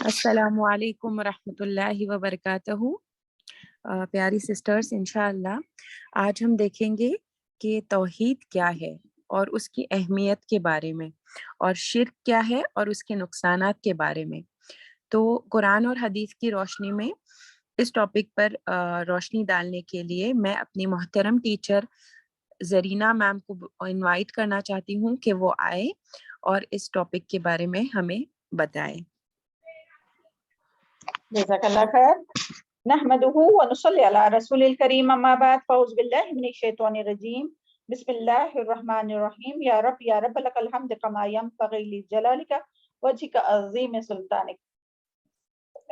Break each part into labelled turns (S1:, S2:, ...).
S1: السلام علیکم ورحمۃ اللہ وبرکاتہ۔ پیاری سسٹرز، انشاءاللہ آج ہم دیکھیں گے کہ توحید کیا ہے اور اس کی اہمیت کے بارے میں، اور شرک کیا ہے اور اس کے نقصانات کے بارے میں۔ تو قرآن اور حدیث کی روشنی میں اس ٹاپک پر روشنی ڈالنے کے لیے میں اپنی محترم ٹیچر زرینہ میم کو انوائٹ کرنا چاہتی ہوں کہ وہ آئے اور اس ٹاپک کے بارے میں ہمیں بتائیں۔
S2: جزاک اللہ خیر۔ نحمده ونصلي على رسول الكريم اما بعد فاعوذ بالله من الشیطان الرجیم بسم اللہ الرحمن الرحیم یا رب لك الحمد كما ينبغي لجلالك وجهك عظیم سلطانك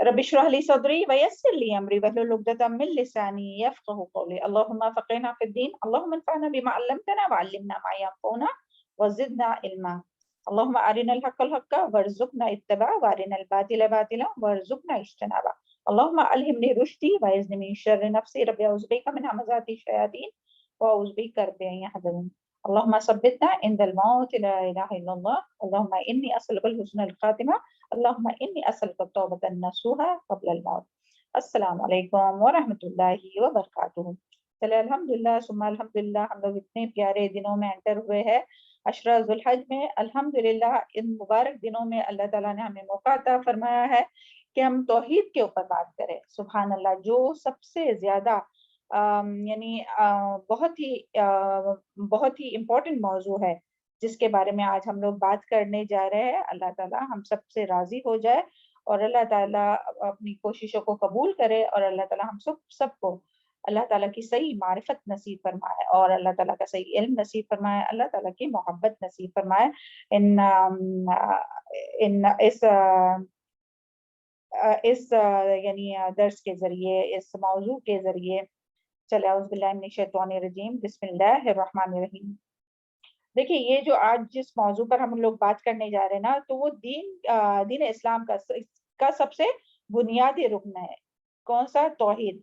S2: رب اشرح لي صدری ويسر لي امری واحلل عقدۃ من لسانی يفقهوا قولی اللهم فقهنا في الدين اللهم انفعنا بما علمتنا وعلمنا ما ينفعنا وزدنا علما اللهم ارنا الحق الحق وارزقنا اتباعه وارنا الباطل باطلا وارزقنا اجتنابه اللهم الهمني رشدي واعذني من شر نفسي رب اعوذ بك من همزات الشياطين واعوذ بك رب ان يحضرون اللهم ثبتنا عند الموت لا اله الا الله اللهم اني اسالك الحسن الخاتمه اللهم اني اسالك التوبه النصوحه قبل الموت۔ السلام علیکم ورحمۃ اللہ وبرکاتہ۔ چلے الحمدللہ ثم الحمدللہ، ہم لوگ اتنے پیارے دنوں میں انٹر ہوئے ہیں، عشرہ ذوالحج میں۔ الحمدللہ ان مبارک دنوں میں اللہ تعالیٰ نے ہمیں موقع عطا فرمایا ہے کہ ہم توحید کے اوپر بات کریں۔ سبحان اللہ، جو سب سے زیادہ بہت ہی امپورٹنٹ موضوع ہے، جس کے بارے میں آج ہم لوگ بات کرنے جا رہے ہیں۔ اللہ تعالیٰ ہم سب سے راضی ہو جائے اور اللہ تعالیٰ اپنی کوششوں کو قبول کرے، اور اللہ تعالیٰ ہم سب کو اللہ تعالیٰ کی صحیح معرفت نصیب فرمائے، اور اللہ تعالیٰ کا صحیح علم نصیب فرمائے، اللہ تعالیٰ کی محبت نصیب فرمائے۔ اس یعنی درس کے ذریعے، اس موضوع کے ذریعے چلے اعوذ باللہ من الشیطان الرجیم بسم اللہ الرحمن الرحیم۔ دیکھیے، یہ جو آج جس موضوع پر ہم لوگ بات کرنے جا رہے ہیں نا، تو وہ دین اسلام کا سب سے بنیادی رکن ہے۔ کون سا؟ توحید۔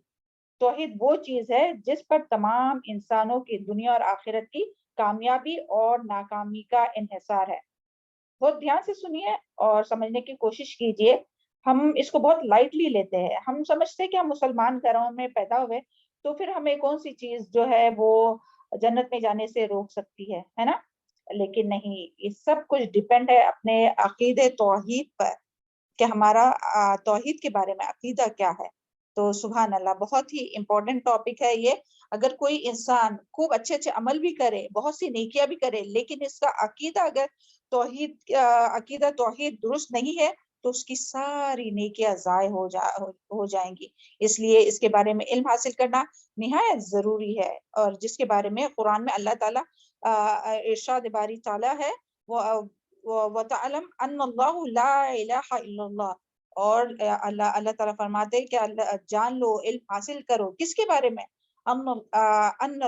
S2: توحید وہ چیز ہے جس پر تمام انسانوں کی دنیا اور آخرت کی کامیابی اور ناکامی کا انحصار ہے۔ بہت دھیان سے سنیے اور سمجھنے کی کوشش کیجئے۔ ہم اس کو بہت لائٹلی لیتے ہیں، ہم سمجھتے ہیں کہ ہم مسلمان گھروں میں پیدا ہوئے تو پھر ہمیں کون سی چیز جو ہے وہ جنت میں جانے سے روک سکتی ہے نا؟ لیکن نہیں، یہ سب کچھ ڈیپینڈ ہے اپنے عقیدے توحید پر، کہ ہمارا توحید کے بارے میں عقیدہ کیا ہے۔ تو سبحان اللہ، بہت ہی امپورٹنٹ ٹاپک ہے یہ۔ اگر کوئی انسان خوب اچھے عمل بھی کرے، بہت سی نیکیاں بھی کرے، لیکن اس کا اگر عقیدہ توحید درست نہیں ہے تو اس کی ساری نیکیاں ضائع ہو جائیں گی۔ اس لیے اس کے بارے میں علم حاصل کرنا نہایت ضروری ہے، اور جس کے بارے میں قرآن میں اللہ تعالیٰ ارشاد باری تعالیٰ ہے، وَتَعْلَمْ أَنَّ اللَّهُ لَا إِلَهَ إِلَّا اللَّهُ، اور اللہ تعالیٰ فرماتے ہیں کہ جان لو، علم حاصل کرو، کس کے بارے میں؟ ان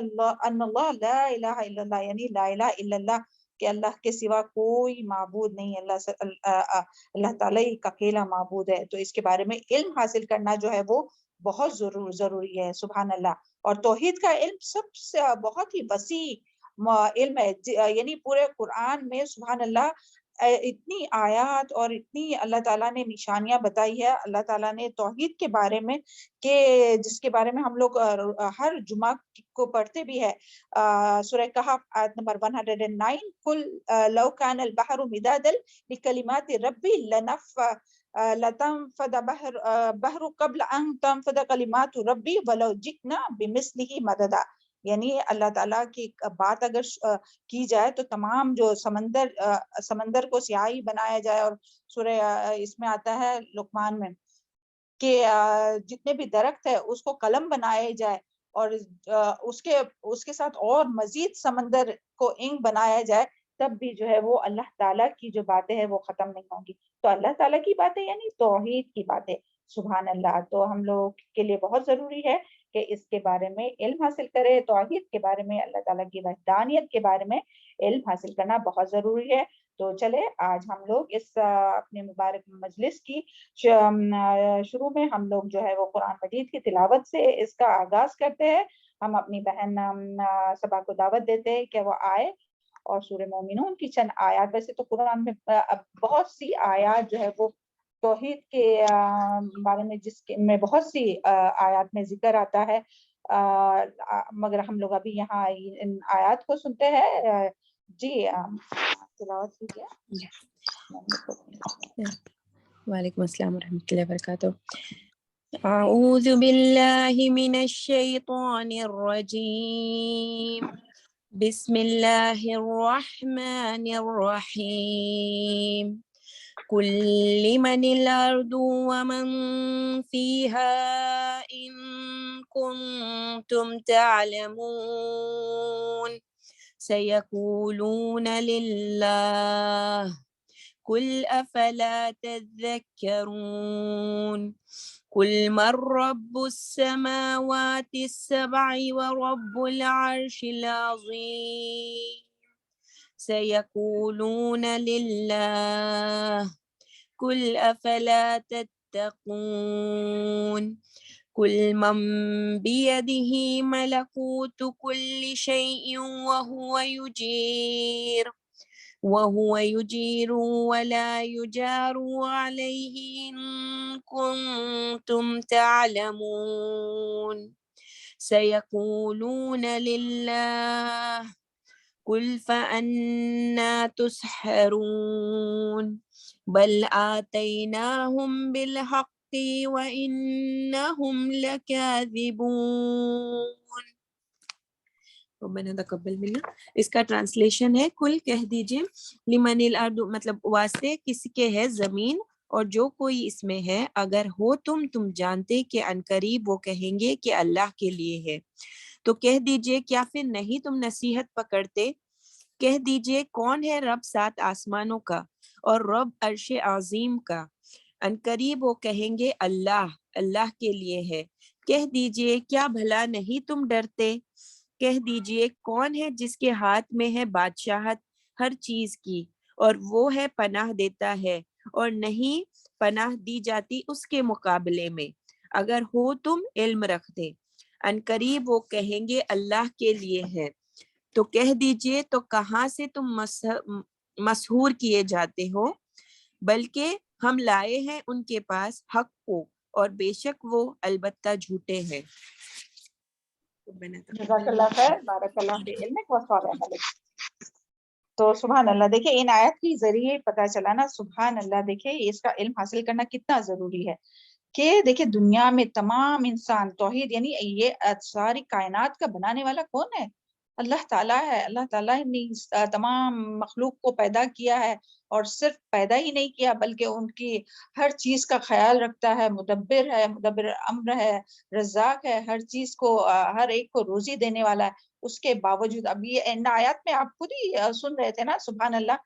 S2: اللہ لا الہ الا اللہ، یعنی لا الہ الا اللہ، کہ اللہ کے سوا کوئی معبود نہیں، اللہ تعالیٰ ایک اکیلا معبود ہے۔ تو اس کے بارے میں علم حاصل کرنا جو ہے وہ بہت ضروری ہے۔ سبحان اللہ۔ اور توحید کا علم سب سے بہت ہی وسیع علم ہے، یعنی پورے قرآن میں سبحان اللہ اتنی آیات اور اتنی اللہ تعالیٰ نے نشانیاں بتائی ہے اللہ تعالیٰ نے توحید کے بارے میں، کہ جس کے بارے میں ہم لوگ ہر جمعہ کو پڑھتے بھی ہے۔ سورہ کہف آیت نمبر 109، قل لو کان البحر مدادا لکلمات ربی لتنفد بحر قبل ان تنفد کلمات ربی ولو جئنا بمثلہ مددا، یعنی اللہ تعالیٰ کی بات اگر کی جائے تو تمام جو سمندر کو سیاہی بنایا جائے، اور سورہ اس میں آتا ہے لقمان میں کہ جتنے بھی درخت ہے اس کو قلم بنائے جائے، اور اس کے ساتھ اور مزید سمندر کو انک بنایا جائے، تب بھی جو ہے وہ اللہ تعالیٰ کی جو باتیں ہیں وہ ختم نہیں ہوں گی۔ تو اللہ تعالیٰ کی باتیں یعنی توحید کی باتیں، سبحان اللہ۔ تو ہم لوگ کے لیے بہت ضروری ہے کہ اس کے بارے میں علم حاصل کرے، توحید کے بارے میں، اللہ تعالیٰ کی وحدانیت کے بارے میں علم حاصل کرنا بہت ضروری ہے۔ تو چلے آج ہم لوگ اس اپنے مبارک مجلس کی شروع میں ہم لوگ جو ہے وہ قرآن مجید کی تلاوت سے اس کا آغاز کرتے ہیں۔ ہم اپنی بہن صبا کو دعوت دیتے ہیں کہ وہ آئے اور سورہ مومنون کی چند آیات، ویسے تو قرآن میں بہت سی آیات جو ہے وہ توحید کے بارے میں جس کے میں بہت سی آیات میں ذکر آتا ہے، مگر ہم لوگ ابھی یہاں ان آیات کو سنتے ہیں۔ جی تلاوت کیجیے۔
S1: وعلیکم السلام ورحمۃ اللہ وبرکاتہ۔ اعوذ باللہ من الشیطان الرجیم، بسم اللہ الرحمن الرحیم، قل لمن الارض ومن فيها ان كنتم تعلمون سيقولون لله قل افلا تذكرون قل من رب السماوات السبع ورب العرش العظيم سيقولون لله قل افلا تتقون قل من بيده ملكوت كل شيء وهو يجير ولا يجار عليه إن كنتم تعلمون سيقولون لله قل فأنا تسحرون بل آتيناهم بالحق وإنهم لكاذبون۔ ربنا تقبل منا۔ اس کا ٹرانسلیشن ہے، کل کہہ دیجئے، لمن الارض مطلب واسطے کس کے ہے زمین اور جو کوئی اس میں ہے، اگر ہو تم جانتے کہ عنقریب وہ کہیں گے کہ اللہ کے لیے ہے، تو کہہ دیجئے کیا پھر نہیں تم نصیحت پکڑتے؟ کہہ دیجئے کون ہے رب 7 آسمانوں کا اور رب عرش عظیم کا؟ عنقریب وہ کہیں گے اللہ کے لیے ہے۔ کہہ دیجئے کیا بھلا نہیں تم ڈرتے؟ کہہ دیجئے کون ہے جس کے ہاتھ میں ہے بادشاہت ہر چیز کی، اور وہ ہے پناہ دیتا ہے اور نہیں پناہ دی جاتی اس کے مقابلے میں، اگر ہو تم علم رکھتے۔ عنقریب وہ کہیں گے اللہ کے لیے ہے، تو کہہ دیجئے تو کہاں سے تم مسحور کیے جاتے ہو؟ بلکہ ہم لائے ہیں ان کے پاس حق کو، اور بے شک وہ البتہ جھوٹے ہیں۔
S2: جزاک اللہ خیر، بارک اللہ فی علمک وصالح عملک۔ تو سبحان اللہ، دیکھیں ان آیت کے ذریعے پتہ چلا نا، سبحان اللہ، دیکھیں اس کا علم حاصل کرنا کتنا ضروری ہے کہ دیکھیں دنیا میں تمام انسان توحید، یعنی یہ ساری کائنات کا بنانے والا کون ہے؟ اللہ تعالیٰ ہے۔ اللہ تعالیٰ نے تمام مخلوق کو پیدا کیا ہے، اور صرف پیدا ہی نہیں کیا بلکہ ان کی ہر چیز کا خیال رکھتا ہے، مدبر ہے، مدبر امر ہے، رزاق ہے، ہر چیز کو ہر ایک کو روزی دینے والا ہے۔ اس کے باوجود اب یہ ان آیات میں آپ خود ہی سن رہے تھے نا، سبحان اللہ،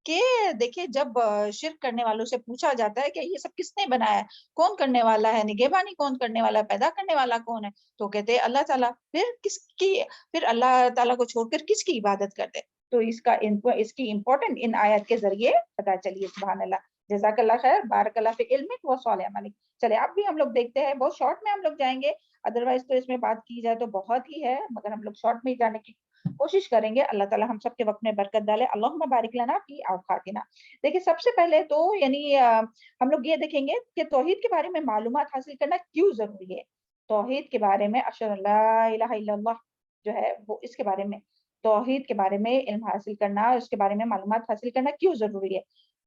S2: کہ دیکھیں جب شرک کرنے والوں سے پوچھا جاتا ہے کہ یہ سب کس نے بنایا ہے، کون کرنے والا ہے، نگہبانی کون کرنے والا ہے، پیدا کرنے والا کون ہے، تو کہتے ہیں اللہ تعالیٰ۔ پھر اللہ تعالیٰ کو چھوڑ کر کس کی عبادت کرتے؟ تو اس کی امپورٹنٹ ان آیت کے ذریعے پتا چلیے، سبحان اللہ۔ جزاک اللہ خیر، بارک اللہ فی علمک وصالح عملک۔ چلے اب بھی ہم لوگ دیکھتے ہیں، بہت شارٹ میں ہم لوگ جائیں گے، ادروائز تو اس میں بات کی جائے تو بہت ہی ہے، مگر ہم لوگ شارٹ میں جانے کی کوشش کریں گے۔ اللہ تعالیٰ ہم سب کے وقت میں برکت ڈالے، اللہم بارک لنا فی اوقاتنا۔ دیکھیں سب سے پہلے تو یعنی ہم لوگ یہ دیکھیں گے کہ توحید کے بارے میں معلومات حاصل کرنا کیوں ضروری ہے۔ توحید کے بارے میں اشہد ان لا الہ الا اللہ جو ہے وہ، اس کے بارے میں، توحید کے بارے میں علم حاصل کرنا، اس کے بارے میں معلومات حاصل کرنا کیوں ضروری ہے؟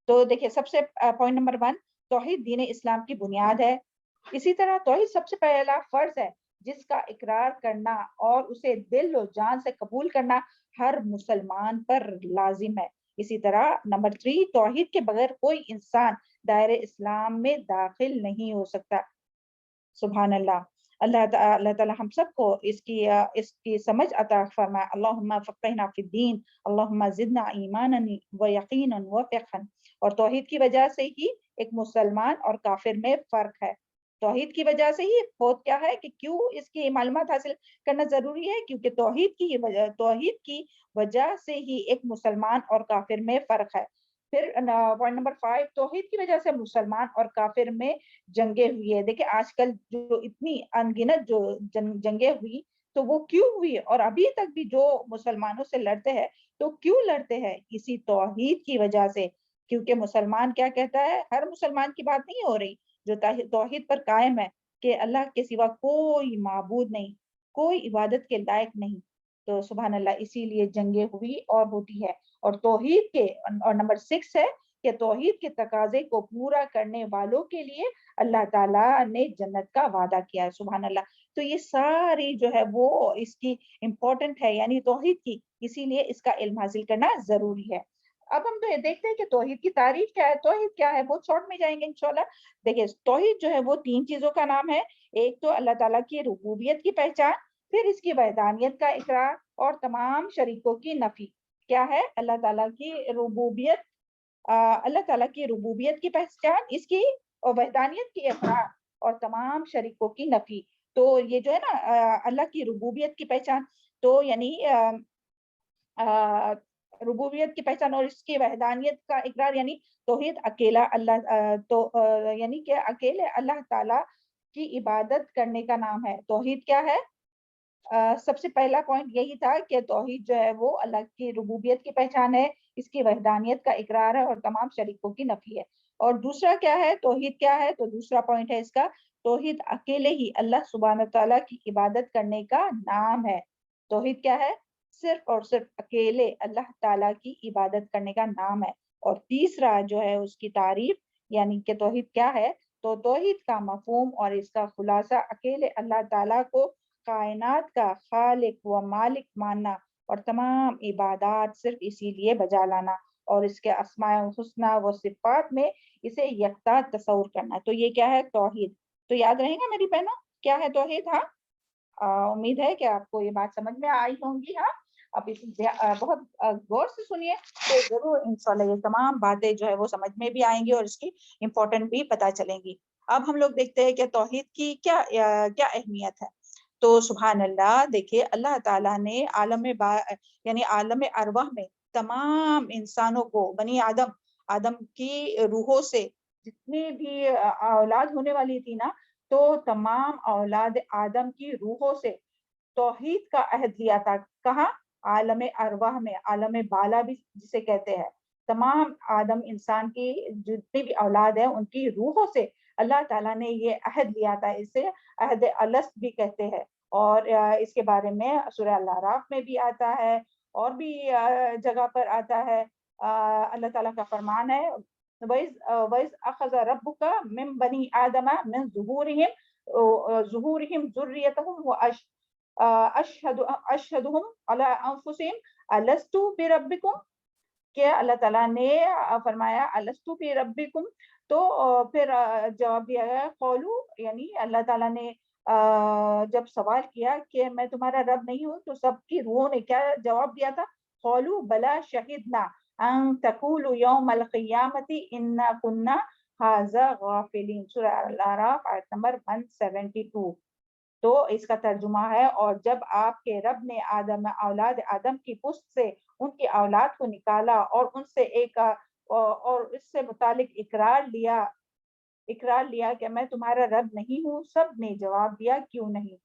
S2: تو دیکھیں سب سے پوائنٹ نمبر 1، توحید دین اسلام کی بنیاد ہے۔ اسی طرح توحید سب سے پہلا فرض ہے جس کا اقرار کرنا اور اسے دل و جان سے قبول کرنا ہر مسلمان پر لازم ہے۔ اسی طرح نمبر 3، توحید کے بغیر کوئی انسان دائرہ اسلام میں داخل نہیں ہو سکتا۔ سبحان اللہ۔ اللہ تعالیٰ ہم سب کو اس کی سمجھ عطا فرمائے۔ اللہم فقہنا فی الدین، اللہم زدنا ایمانا و یقینا و فقہا۔ اور توحید کی وجہ سے ہی ایک مسلمان اور کافر میں فرق ہے۔ توحید کی وجہ سے ہی خود کیا ہے کہ کیوں اس کی معلومات حاصل کرنا ضروری ہے، کیونکہ توحید کی وجہ سے ہی ایک مسلمان اور کافر میں فرق ہے۔ پھر پوائنٹ نمبر 5، توحید کی وجہ سے مسلمان اور کافر میں جنگیں ہوئی ہے۔ دیکھیں آج کل جو اتنی انگنت جو جنگیں ہوئی تو وہ کیوں ہوئی، اور ابھی تک بھی جو مسلمانوں سے لڑتے ہیں تو کیوں لڑتے ہیں؟ اسی توحید کی وجہ سے۔ کیونکہ مسلمان کیا کہتا ہے, ہر مسلمان کی بات نہیں ہو رہی, جو توحید پر قائم ہے کہ اللہ کے سوا کوئی معبود نہیں, کوئی عبادت کے لائق نہیں. تو سبحان اللہ, اسی لیے جنگیں ہوئی اور ہوتی ہے. اور توحید کے, اور نمبر 6 ہے کہ توحید کے تقاضے کو پورا کرنے والوں کے لیے اللہ تعالیٰ نے جنت کا وعدہ کیا ہے. سبحان اللہ. تو یہ ساری جو ہے وہ اس کی امپورٹنٹ ہے, یعنی توحید کی, اسی لیے اس کا علم حاصل کرنا ضروری ہے. اب ہم تو یہ دیکھتے ہیں کہ توحید کی تعریف کیا ہے, توحید کیا ہے, بہت شارٹ میں جائیں گے انشاءاللہ. دیکھیں, توحید جو ہے وہ 3 چیزوں کا نام ہے. ایک تو اللہ تعالیٰ کی ربوبیت کی پہچان, پھر اس کی وحدانیت کا اقرار, اور تمام شریکوں کی نفی. کیا ہے؟ اللہ تعالیٰ کی ربوبیت, اللہ تعالیٰ کی ربوبیت کی پہچان, اس کی وحدانیت کی اقرار, اور تمام شریکوں کی نفی. تو یہ جو ہے نا اللہ کی ربوبیت کی پہچان, تو یعنی ربوبیت کی پہچان اور اس کی وحدانیت کا اقرار, یعنی توحید اکیلا اللہ, تو یعنی کہ اکیلے اللہ تعالیٰ کی عبادت کرنے کا نام ہے. توحید کیا ہے؟ سب سے پہلا پوائنٹ یہی تھا کہ توحید جو ہے وہ اللہ کی ربوبیت کی پہچان ہے, اس کی وحدانیت کا اقرار ہے, اور تمام شریکوں کی نفی ہے. اور دوسرا کیا ہے, توحید کیا ہے؟ تو دوسرا پوائنٹ ہے اس کا, توحید اکیلے ہی اللہ سبحانہ تعالیٰ کی عبادت کرنے کا نام ہے. توحید کیا ہے؟ صرف اور صرف اکیلے اللہ تعالیٰ کی عبادت کرنے کا نام ہے. اور تیسرا جو ہے اس کی تعریف, یعنی کہ توحید کیا ہے, تو توحید کا مفہوم اور اس کا خلاصہ اکیلے اللہ تعالیٰ کو کائنات کا خالق و مالک ماننا, اور تمام عبادات صرف اسی لیے بجا لانا, اور اس کے اسماء الحسنہ و صفات میں اسے یکتا تصور کرنا. تو یہ کیا ہے؟ توحید. تو یاد رہے گا میری بہنوں, کیا ہے توحید؟ ہاں, امید ہے کہ آپ کو یہ بات سمجھ میں آئی ہوں گی. ہاں, اب اس بہت غور سے سنیے, تو ضرور انشاءاللہ یہ تمام باتیں جو ہے وہ سمجھ میں بھی آئیں گی, اور اس کی امپورٹنٹ بھی پتہ چلیں گی. اب ہم لوگ دیکھتے ہیں کہ توحید کی کیا اہمیت ہے. تو سبحان اللہ, دیکھیے اللہ تعالیٰ نے یعنی عالم ارواح میں تمام انسانوں کو, بنی آدم کی روحوں سے جتنی بھی اولاد ہونے والی تھی نا, تو تمام اولاد آدم کی روحوں سے توحید کا عہد لیا تھا. کہاں؟ عالم ارواح میں, عالم بالا بھی جسے کہتے ہیں. تمام آدم انسان کی جتنی بھی اولاد ہیں ان کی روحوں سے اللہ تعالیٰ نے یہ عہد لیا تھا. اسے عہد الست بھی کہتے ہیں, اور اس کے بارے میں سورہ الاعراف میں بھی آتا ہے, اور بھی جگہ پر آتا ہے. اللہ تعالیٰ کا فرمان ہے, وَإِذْ أَخَذَ رَبُّكَ مِنْ بَنِي آدَمَ مِنْ ظُهُورِهِمْ ذُرِّيَّتَهُمْ وَأَشْهَدُهُمْ عَلَىٰ أَنفُسِهِمْ أَلَسْتُ بِرَبِّكُمْ, کہ اللہ تعالیٰ نے فرمایا أَلَسْتُ بِرَبِّكُمْ, تو پھر جواب دیا گیا قولو, یعنی اللہ تعالیٰ نے جب سوال کیا کہ میں تمہارا رب نہیں ہوں, تو سب کی روحوں نے کیا جواب دیا تھا؟ قولو بلا شہدنا ان تقولوا یوم القیامت انا کنا ھذا غافلین. سورہ الاعراف آیت نمبر 172. تو اس کا ترجمہ ہے, اور جب آپ کے رب نے اولاد آدم کی پشت سے ان کی اولاد کو نکالا, اور ان سے اور اس سے متعلق اقرار لیا کہ میں تمہارا رب نہیں ہوں, سب نے جواب دیا کیوں نہیں,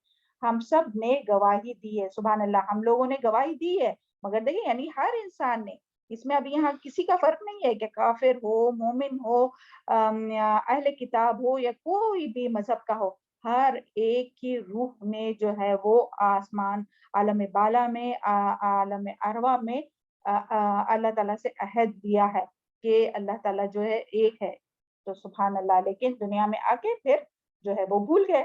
S2: ہم سب نے گواہی دی ہے. سبحان اللہ, ہم لوگوں نے گواہی دی ہے. مگر دیکھیں, یعنی ہر انسان نے, اس میں اب یہاں کسی کا فرق نہیں ہے کہ کافر ہو, مومن ہو, اہل کتاب ہو, یا کوئی بھی مذہب کا ہو, ہر ایک کی روح نے جو ہے وہ آسمان, عالم بالا میں, عالم ارواح میں اللہ تعالیٰ سے عہد دیا ہے کہ اللہ تعالیٰ جو ہے ایک ہے. تو سبحان اللہ, لیکن دنیا میں آ کے پھر جو ہے وہ بھول گئے.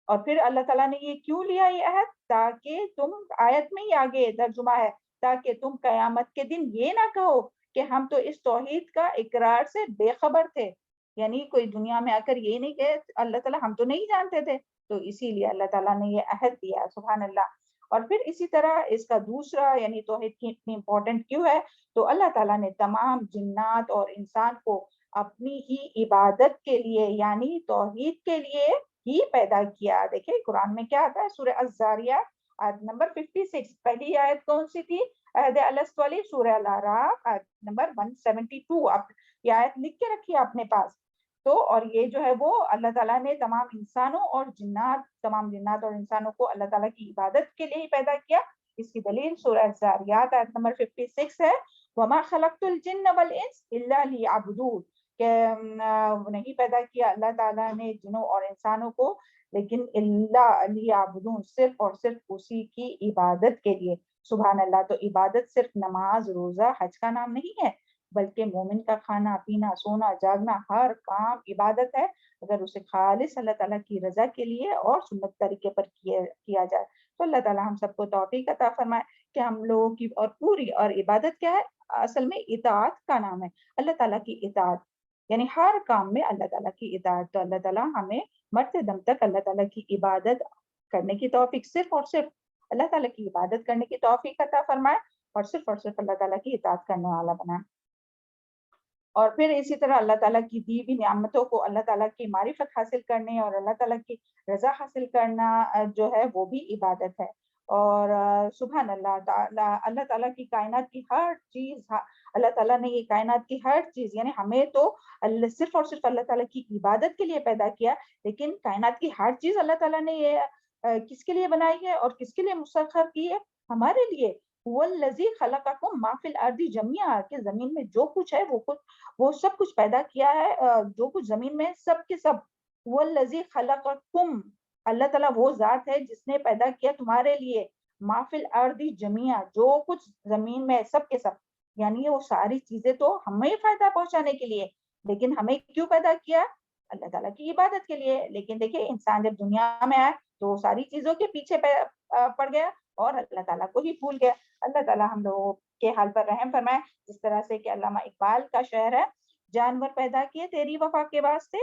S2: اور پھر اللہ تعالیٰ نے یہ کیوں لیا یہ عہد؟ تاکہ تم, آیت میں ہی آگے ترجمہ ہے, تاکہ تم قیامت کے دن یہ نہ کہو کہ ہم تو اس توحید کا اقرار سے بے خبر تھے. یعنی کوئی دنیا میں آ کر یہ نہیں کہ اللہ تعالیٰ ہم تو نہیں جانتے تھے. تو اسی لیے اللہ تعالیٰ نے یہ عہد دیا. سبحان اللہ. اور پھر اسی طرح اس کا دوسرا, یعنی توحید کی اتنی امپورٹنٹ کیوں ہے, تو اللہ تعالیٰ نے تمام جنات اور انسان کو اپنی ہی عبادت کے لیے, یعنی توحید کے لیے ہی پیدا کیا. دیکھیں قرآن میں کیا آتا ہے, سورہ الذاریات آیت نمبر 56. پہلی آیت کون سی تھی؟ عہد الست والی. سورہ الاعراف آیت نمبر 172. آپ یہ آیت لکھ کے رکھیے اپنے پاس. تو اور یہ جو ہے وہ اللہ تعالیٰ نے تمام انسانوں اور جنات اور انسانوں کو اللہ تعالیٰ کی عبادت کے لیے ہی پیدا کیا. اس کی دلیل سورہ الذاریات آیت نمبر 56 ہے, وما خلقتُ الجن والانس الا ليعبدون، کہ نہیں پیدا کیا اللہ تعالیٰ نے جنوں اور انسانوں کو لیکن الا لیعبدون، صرف اور صرف اسی کی عبادت کے لیے۔ سبحان اللہ! تو عبادت صرف نماز، روزہ، حج کا نام نہیں ہے، بلکہ مومن کا کھانا پینا، سونا جاگنا، ہر کام عبادت ہے، اگر اسے خالص اللہ تعالیٰ کی رضا کے لیے اور سنت طریقے پر کیا جائے۔ تو اللہ تعالیٰ ہم سب کو توفیق عطا فرمائے کہ ہم لوگوں کی اور پوری، اور عبادت کیا ہے؟ اصل میں اطاعت کا نام ہے، اللہ تعالیٰ کی اطاعت، یعنی ہر کام میں اللہ تعالیٰ کی اطاعت۔ تو اللہ تعالیٰ ہمیں مرتے دم تک اللہ تعالیٰ کی عبادت کرنے کی توفیق، صرف اور صرف اللہ تعالیٰ کی عبادت کرنے کی توفیق عطا فرمائے، اور صرف اللہ تعالیٰ کی اطاعت کرنے والا بنائے۔ اور پھر اسی طرح اللہ تعالیٰ کی دی ہوئی نعمتوں کو، اللہ تعالیٰ کی معرفت حاصل کرنے اور اللہ تعالیٰ کی رضا حاصل کرنا جو ہے وہ بھی عبادت ہے۔ اور سبحان اللہ تعالیٰ، اللہ تعالیٰ کی کائنات کی ہر چیز، اللہ تعالیٰ نے یہ کائنات کی ہر چیز، یعنی ہمیں تو صرف اور صرف اللہ تعالیٰ کی عبادت کے لیے پیدا کیا، لیکن کائنات کی ہر چیز اللہ تعالیٰ نے یہ کس کے لیے بنائی ہے اور کس کے لیے مسخر کی ہے؟ ہمارے لیے۔ وَالَّذِي خَلَقَكُم مَّا فِي الْأَرْضِ جَمِيعًا، کہ زمین میں جو کچھ ہے وہ سب کچھ پیدا کیا ہے، جو کچھ زمین میں سب کے سب۔ وَالَّذِي خَلَقَكُم، اللہ تعالیٰ وہ ذات ہے جس نے پیدا کیا تمہارے لیے، مَا فِي الْأَرْضِ جَمِيعًا، جو کچھ زمین میں سب کے سب، یعنی وہ ساری چیزیں تو ہمیں فائدہ پہنچانے کے لیے، لیکن ہمیں کیوں پیدا کیا؟ اللہ تعالیٰ کی عبادت کے لیے۔ لیکن دیکھیں انسان جب دنیا میں آئے تو ساری چیزوں کے پیچھے پڑ گیا اور اللہ تعالیٰ کو ہی بھول گیا۔ اللہ تعالیٰ ہم لوگوں کے حال پر رحم فرمائے، جس طرح سے کہ علامہ اقبال کا شعر ہے، جانور پیدا کیے تیری وفا کے واسطے،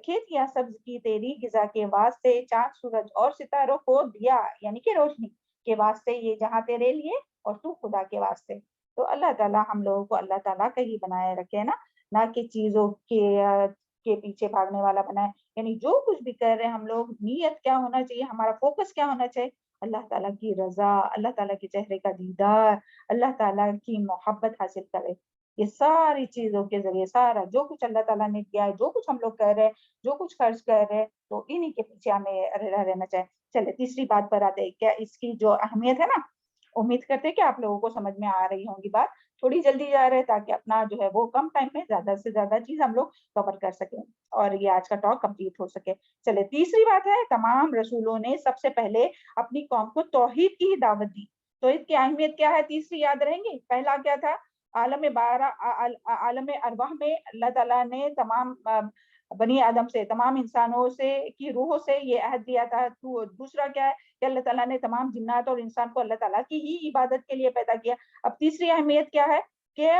S2: کھیتیاں سبز کی تیری غذا کے واسطے، چاند سورج اور ستاروں کو دیا یعنی کہ روشنی کے واسطے، یہ جہاں تیرے لیے اور تو خدا کے واسطے۔ تو اللہ تعالیٰ ہم لوگوں کو اللہ تعالیٰ کا ہی بنائے رکھے نا، نہ کہ چیزوں کے پیچھے بھاگنے والا بنائے۔ یعنی جو کچھ بھی کر رہے ہیں ہم لوگ، نیت کیا ہونا چاہیے، ہمارا فوکس کیا ہونا چاہیے؟ اللہ تعالیٰ کی رضا، اللہ تعالیٰ کے چہرے کا دیدار، اللہ تعالیٰ کی محبت حاصل کرے۔ یہ ساری چیزوں کے ذریعے سارا جو کچھ اللہ تعالیٰ نے دیا ہے، جو کچھ ہم لوگ کر رہے ہیں، جو کچھ خرچ کر رہے ہیں، تو انہی کے پیچھے ہمیں رہنا چاہیے۔ چلے تیسری بات پر آتے ہیں، کیا اس کی جو اہمیت ہے نا، امید کرتے ہیں کہ آپ لوگوں کو سمجھ میں آ رہی ہوں گی بات، تھوڑی جلدی جا رہے ہیں تاکہ اپنا جو ہے وہ کم ٹائم میں زیادہ سے زیادہ چیز ہم لوگ کور کر سکیں اور یہ آج کا ٹاک کمپلیٹ ہو سکے۔ چلے تیسری بات ہے، تمام رسولوں نے سب سے پہلے اپنی قوم کو توحید کی ہی دعوت دی۔ توحید کی اہمیت کیا ہے؟ تیسری یاد رہیں گی؟ پہلا کیا تھا؟ عالم ارواح میں اللہ تعالیٰ نے تمام بنی آدم سے، تمام انسانوں سے کی روحوں سے یہ عہد دیا تھا۔ دوسرا کیا ہے کہ اللہ تعالیٰ نے تمام جنات اور انسان کو اللہ تعالیٰ کی ہی عبادت کے لیے پیدا کیا۔ اب تیسری اہمیت کیا ہے کہ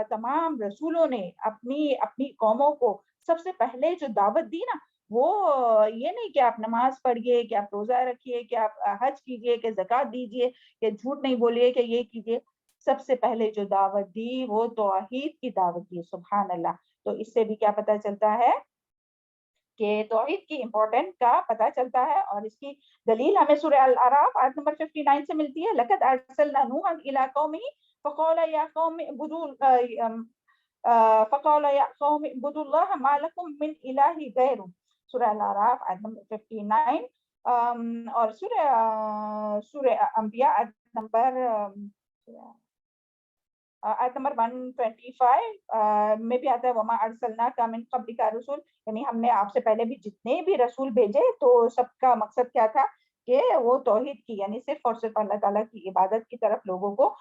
S2: تمام رسولوں نے اپنی قوموں کو سب سے پہلے جو دعوت دی نا، وہ یہ نہیں کہ آپ نماز پڑھیے، کہ آپ روزہ رکھیے، کہ آپ حج کیجیے، کہ زکوٰۃ دیجیے، کہ جھوٹ نہیں بولیے، کہ یہ کیجیے۔ سب سے پہلے جو دعوت دی وہ توحید کی دعوت دی۔ سبحان اللہ! تو اس سے بھی کیا پتہ چلتا ہے کہ توحید کی امپورٹنٹ کا پتہ چلتا ہے، اور اس کی دلیل ہمیں سورہ الاعراف آیت نمبر 59 سے ملتی ہے۔ لقد ارسلنا نوحا الی قومه فقال یا قوم اعبدوا اللہ ما لکم من الہ غیرہ، سورہ الاعراف آیت نمبر 59، اور سورہ انبیاء آیت نمبر 125 میں بھی آتا ہے وما ارسلناک من قبلک رسول، یعنی ہم نے آپ سے پہلے بھی جتنے بھی رسول بھیجے تو سب کا مقصد کیا تھا کہ وہ توحید کی، یعنی صرف اور صرف اللہ تعالیٰ کی عبادت کی طرف لوگوں کو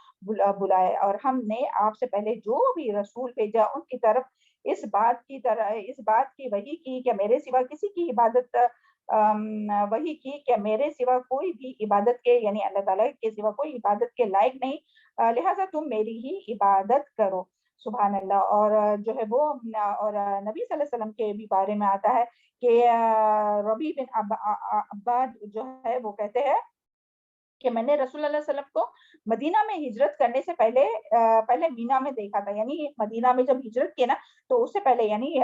S2: بلائے۔ اور ہم نے آپ سے پہلے جو بھی رسول بھیجا ان کی طرف اس بات کی وحی کی کہ میرے سوا کسی کی عبادت وہی کی کہ میرے سوا کوئی بھی عبادت کے، یعنی اللہ تعالیٰ کے سوا کوئی عبادت کے لائق نہیں، لہٰذا تم میری ہی عبادت کرو۔ سبحان اللہ! اور جو ہے وہ اور نبی صلی اللہ علیہ وسلم کے بھی بارے میں آتا ہے کہ ربیع بن عباد جو ہے وہ کہتے ہیں کہ میں نے رسول اللہ صلی اللہ علیہ وسلم کو مدینہ میں ہجرت کرنے سے پہلے مینا میں دیکھا تھا، یعنی مدینہ میں جب ہجرت کی نا تو اس سے پہلے، یعنی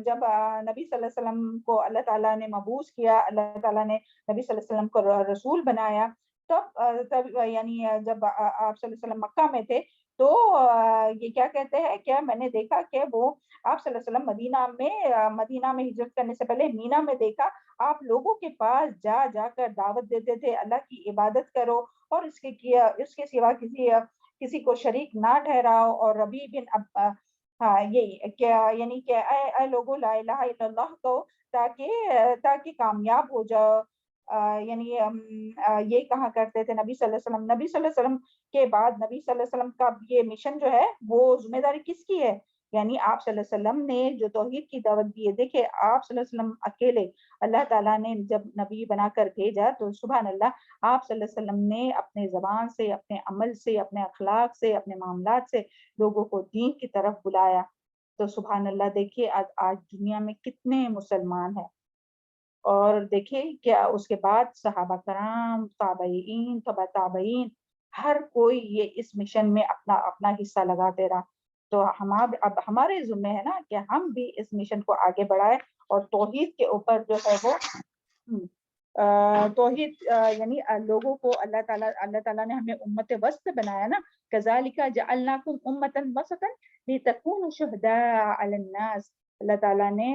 S2: جب نبی صلی اللہ علیہ وسلم کو اللہ تعالیٰ نے مبعوث کیا، اللہ تعالیٰ نے نبی صلی اللہ علیہ وسلم کو رسول بنایا، تب یعنی جب آپ صلی اللہ علیہ وسلم مکہ میں تھے تو یہ کیا کہتے ہیں کہ میں نے دیکھا کہ وہ آپ صلی اللہ علیہ وسلم مدینہ میں ہجرت کرنے سے پہلے مینا میں دیکھا، آپ لوگوں کے پاس جا کر دعوت دیتے تھے اللہ کی عبادت کرو اور اس کے سوا کسی کو شریک نہ ٹھہراؤ، اور ربی بن ہاں یہی کیا یعنی کہ اے لوگوں لا الہ الا اللہ کو، تاکہ کامیاب ہو جاؤ۔ یعنی یہ کہا کرتے تھے نبی صلی اللہ علیہ وسلم، نبی صلی اللہ علیہ وسلم کے بعد نبی صلی اللہ علیہ وسلم کا یہ مشن جو ہے وہ ذمہ داری کس کی ہے؟ یعنی آپ صلی اللہ علیہ وسلم نے جو توحید کی دعوت دی ہے، دیکھیں آپ صلی اللہ علیہ وسلم اکیلے، اللہ تعالیٰ نے جب نبی بنا کر بھیجا تو سبحان اللہ، آپ صلی اللہ علیہ وسلم نے اپنے زبان سے، اپنے عمل سے، اپنے اخلاق سے، اپنے معاملات سے لوگوں کو دین کی طرف بلایا۔ تو سبحان اللہ، دیکھیے آج دنیا میں کتنے مسلمان ہیں، اور دیکھیں کیا اس کے بعد صحابہ کرام، تابعین، تبع تابعین، ہر کوئی یہ اس مشن میں اپنا اپنا حصہ لگاتے رہا۔ تو اب ہمارے ذمہ ہے نا کہ ہم بھی اس مشن کو آگے بڑھائیں، اور توحید کے اوپر جو ہے وہ توحید یعنی لوگوں کو اللہ تعالیٰ نے ہمیں امت وسط بنایا نا، کذالک جعلناکم امۃ وسطا لتکونوا شہداء علی الناس۔ اللہ تعالیٰ نے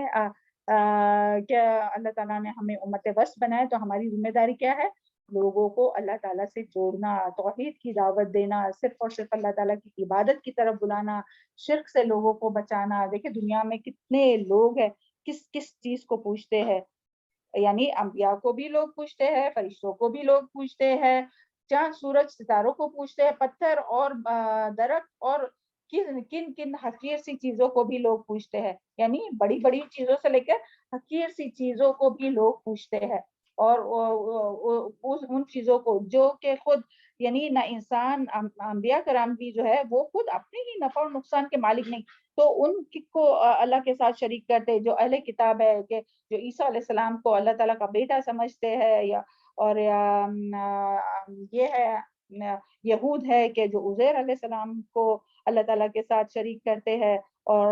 S2: اللہ تعالیٰ نے ہمیں امت وسط بنایا، تو ہماری ذمہ داری کیا ہے؟ لوگوں کو اللہ تعالیٰ سے جوڑنا، توحید کی دعوت دینا، صرف اور صرف اللہ تعالیٰ کی عبادت کی طرف بلانا، شرک سے لوگوں کو بچانا۔ دیکھیں دنیا میں کتنے لوگ ہیں کس کس چیز کو پوچھتے ہیں، یعنی انبیاء کو بھی لوگ پوچھتے ہیں، فرشتوں کو بھی لوگ پوچھتے ہیں، چاند سورج ستاروں کو پوچھتے ہیں، پتھر اور درخت اور کن کن کن حقیر سی چیزوں کو بھی لوگ پوچھتے ہیں، یعنی بڑی بڑی چیزوں سے لے کر حقیر سی چیزوں کو بھی لوگ پوچھتے ہیں، اور ان چیزوں کو جو کہ خود یعنی نہ انسان، انبیاء کرام بھی جو ہے وہ خود اپنے ہی نفع اور نقصان کے مالک نہیں، تو ان کو اللہ کے ساتھ شریک کرتے، جو اہل کتاب ہے کہ جو عیسیٰ علیہ السلام کو اللہ تعالیٰ کا بیٹا سمجھتے ہیں، یا یہ ہے یہود ہے کہ جو عزیر علیہ السلام کو اللہ تعالیٰ کے ساتھ شریک کرتے ہیں، اور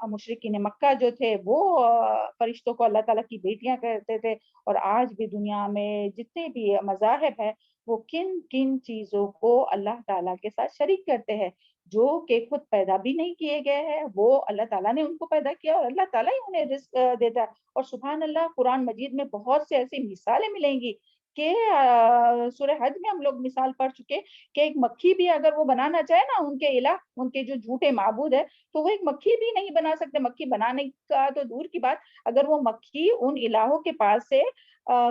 S2: مشرکین مکہ جو تھے وہ فرشتوں کو اللہ تعالیٰ کی بیٹیاں کہتے تھے، اور آج بھی دنیا میں جتنے بھی مذاہب ہیں وہ کن کن چیزوں کو اللہ تعالیٰ کے ساتھ شریک کرتے ہیں، جو کہ خود پیدا بھی نہیں کیے گئے ہیں، وہ اللہ تعالیٰ نے ان کو پیدا کیا، اور اللہ تعالیٰ ہی انہیں رزق دیتا ہے۔ اور سبحان اللہ، قرآن مجید میں بہت سے ایسی مثالیں ملیں گی کہ سورہ حج میں ہم لوگ مثال پڑھ چکے کہ ایک مکھی بھی اگر وہ بنانا چاہے نا ان کے الہ، ان کے جو جھوٹے معبود ہے، تو وہ ایک مکھی بھی نہیں بنا سکتے۔ مکھی بنانے کا تو دور کی بات، اگر وہ مکھی ان الہوں کے پاس سے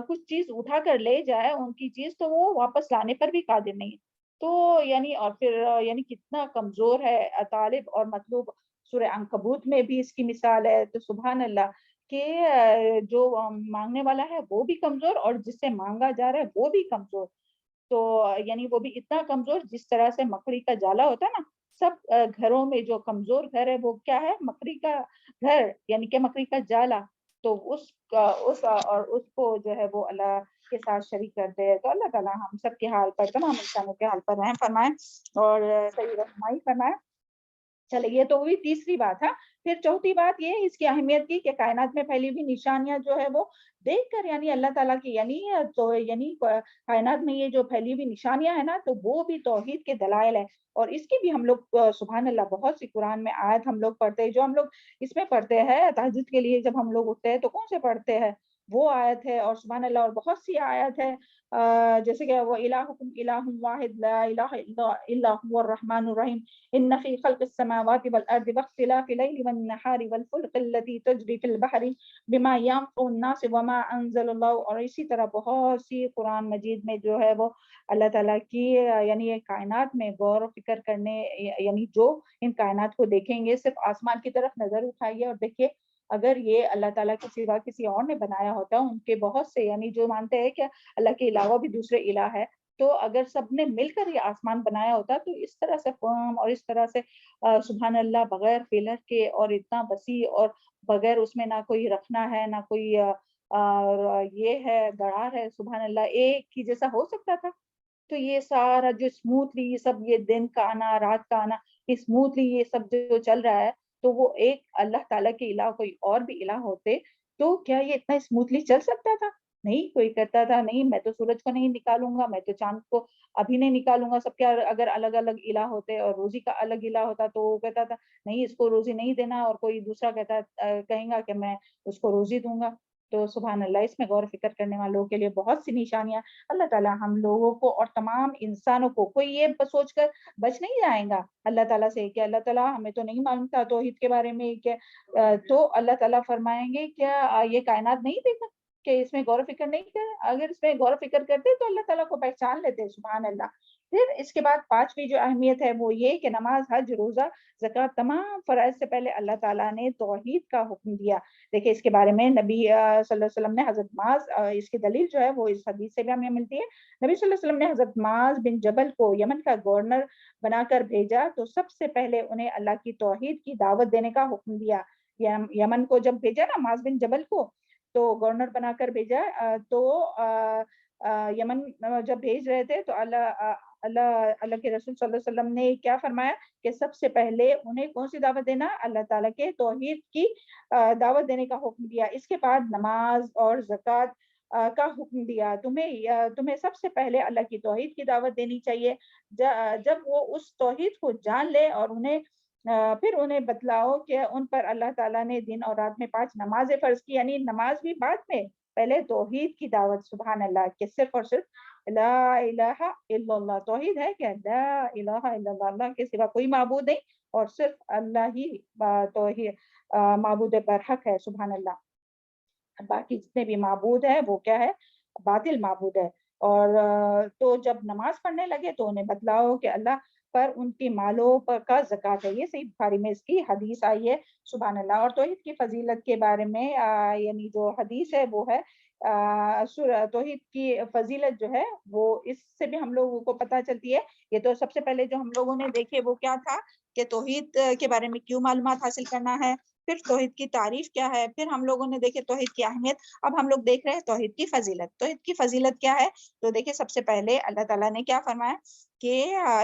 S2: کچھ چیز اٹھا کر لے جائے ان کی چیز، تو وہ واپس لانے پر بھی قادر نہیں ہے۔ تو یعنی اور پھر یعنی کتنا کمزور ہے طالب اور مطلوب۔ سورہ عنکبوت میں بھی اس کی مثال ہے۔ تو سبحان اللہ کہ جو مانگنے والا ہے وہ بھی کمزور، اور جس سے مانگا جا رہا ہے وہ بھی کمزور۔ تو یعنی وہ بھی اتنا کمزور جس طرح سے مکڑی کا جالا ہوتا ہے نا، سب گھروں میں جو کمزور گھر ہے وہ کیا ہے؟ مکڑی کا گھر، یعنی کہ مکڑی کا جالا۔ تو اور اس کو جو ہے وہ اللہ کے ساتھ شریک کرتے ہیں۔ تو اللہ تعالیٰ ہم سب کے حال پر، تمام انسانوں کے حال پر رحم فرمائے اور صحیح رہنمائی فرمائے۔ چلے یہ تو ہوئی تیسری بات ہے۔ پھر چوتھی بات یہ اس کی اہمیت کی کہ کائنات میں پھیلی ہوئی نشانیاں جو ہے وہ دیکھ کر، یعنی اللہ تعالیٰ کی یعنی کائنات میں یہ جو پھیلی ہوئی نشانیاں ہیں نا، تو وہ بھی توحید کے دلائل ہے، اور اس کی بھی ہم لوگ سبحان اللہ بہت سی قرآن میں آیت ہم لوگ پڑھتے ہیں، جو ہم لوگ اس میں پڑھتے ہیں تہجد کے لیے جب ہم لوگ اٹھتے ہیں تو کون سے پڑھتے ہیں؟ وہ آیت ہے، اور سبحان اللہ اور بہت سی آیت ہے، جیسے کہ وہ الہکم الہ واحد لا الہ الا هو الرحمن الرحیم، ان فی خلق السماوات والارض واختلاف اللیل والنہار والفلق التي تجری فی البحر بما ينفع الناس وما انزل اللہ۔ اور اسی طرح بہت سی قرآن مجید میں جو ہے وہ اللہ تعالیٰ کی یعنی کائنات میں غور و فکر کرنے، یعنی جو ان کائنات کو دیکھیں گے، صرف آسمان کی طرف نظر اٹھائیے اور دیکھیے، اگر یہ اللہ تعالیٰ کے سوا کسی اور نے بنایا ہوتا، ان کے بہت سے یعنی جو مانتے ہیں کہ اللہ کے علاوہ بھی دوسرے الہ ہے، تو اگر سب نے مل کر یہ آسمان بنایا ہوتا تو اس طرح سے فرم اور اس طرح سے سبحان اللہ بغیر فیلر کے اور اتنا وسیع اور بغیر اس میں نہ کوئی رکھنا ہے نہ کوئی یہ ہے گڑار ہے، سبحان اللہ ایک ہی جیسا ہو سکتا تھا؟ تو یہ سارا جو اسموتھلی یہ سب، یہ دن کا آنا رات کا آنا، اسموتھلی یہ سب جو چل رہا ہے، تو وہ ایک اللہ تعالیٰ کے علاوہ کوئی اور بھی الہ ہوتے تو کیا یہ اتنا اسموتھلی چل سکتا تھا؟ نہیں کوئی کہتا تھا نہیں میں تو سورج کو نہیں نکالوں گا، میں تو چاند کو ابھی نہیں نکالوں گا۔ سب کے اگر الگ الگ الہ ہوتے اور روزی کا الگ الہ ہوتا تو وہ کہتا تھا نہیں اس کو روزی نہیں دینا، اور کوئی دوسرا کہیں گا کہ میں اس کو روزی دوں گا۔ تو سبحان اللہ، اس میں غور و فکر کرنے والوں کے لیے بہت سی نشانیاں اللہ تعالیٰ ہم لوگوں کو اور تمام انسانوں کو، کوئی یہ سوچ کر بچ نہیں جائے گا اللہ تعالیٰ سے کہ اللہ تعالیٰ ہمیں تو نہیں معلوم تھا توحید کے بارے میں کہ تو اللہ تعالیٰ فرمائیں گے کیا یہ کائنات نہیں دیکھا کہ اس میں غور و فکر نہیں کر؟ اگر اس میں غور و فکر کرتے تو اللہ تعالیٰ کو پہچان لیتے. سبحان اللہ. پھر اس کے بعد پانچویں جو اہمیت ہے وہ یہ کہ نماز، حج، روزہ، زکوٰۃ، تمام فرائض سے پہلے اللہ تعالیٰ نے توحید کا حکم دیا. دیکھیں اس کے بارے میں نبی صلی اللہ علیہ وسلم نے حضرت معاذ، اس کی دلیل جو ہے وہ اس حدیث سے بھی ہمیں ملتی ہے. نبی صلی اللہ علیہ وسلم نے حضرت معاذ بن جبل کو یمن کا گورنر بنا کر بھیجا تو سب سے پہلے انہیں اللہ کی توحید کی دعوت دینے کا حکم دیا. یمن کو جب بھیجا نا معاذ بن جبل کو، تو گورنر بنا کر بھیجا، تو یمن جب بھیج رہے تھے تو اللہ کے رسول صلی اللہ علیہ وسلم نے کیا فرمایا کہ سب سے پہلے انہیں کون سی دعوت دینا؟ اللہ تعالیٰ کے توحید کی دعوت دینے کا حکم دیا. اس کے بعد نماز اور زکوٰۃ کا حکم دیا. تمہیں سب سے پہلے اللہ کی توحید کی دعوت دینی چاہیے. جب وہ اس توحید کو جان لے اور پھر انہیں بتلاؤ کہ ان پر اللہ تعالیٰ نے دن اور رات میں 5 نمازیں فرض کی، یعنی نماز بھی بعد میں، پہلے توحید کی دعوت. سبحان اللہ. کہ صرف اور صرف لا الہ الا اللہ. توحید ہے کیا؟ لا الہ الا اللہ، اللہ کے سوا کوئی معبود نہیں اور صرف اللہ ہی توحید معبود برحق ہے. سبحان اللہ. باقی جتنے بھی معبود ہے وہ کیا ہے؟ باطل معبود ہے. اور تو جب نماز پڑھنے لگے تو انہیں بتلاؤ کہ اللہ پر ان کی مالوں پر کا زکوٰۃ ہے. یہ صحیح بخاری میں اس کی حدیث آئی ہے. سبحان اللہ. اور توحید کی فضیلت کے بارے میں یعنی جو حدیث ہے وہ ہے توحید کی فضیلت جو ہے وہ اس سے بھی ہم لوگوں کو پتہ چلتی ہے. یہ تو سب سے پہلے جو ہم لوگوں نے دیکھے وہ کیا تھا کہ توحید کے بارے میں کیوں معلومات حاصل کرنا ہے، پھر توحید کی تعریف کیا ہے، پھر ہم لوگوں نے دیکھے توحید کی اہمیت. اب ہم لوگ دیکھ رہے ہیں توحید کی فضیلت. توحید کی فضیلت کیا ہے؟ تو دیکھیں سب سے پہلے اللہ تعالیٰ نے کیا فرمایا کہ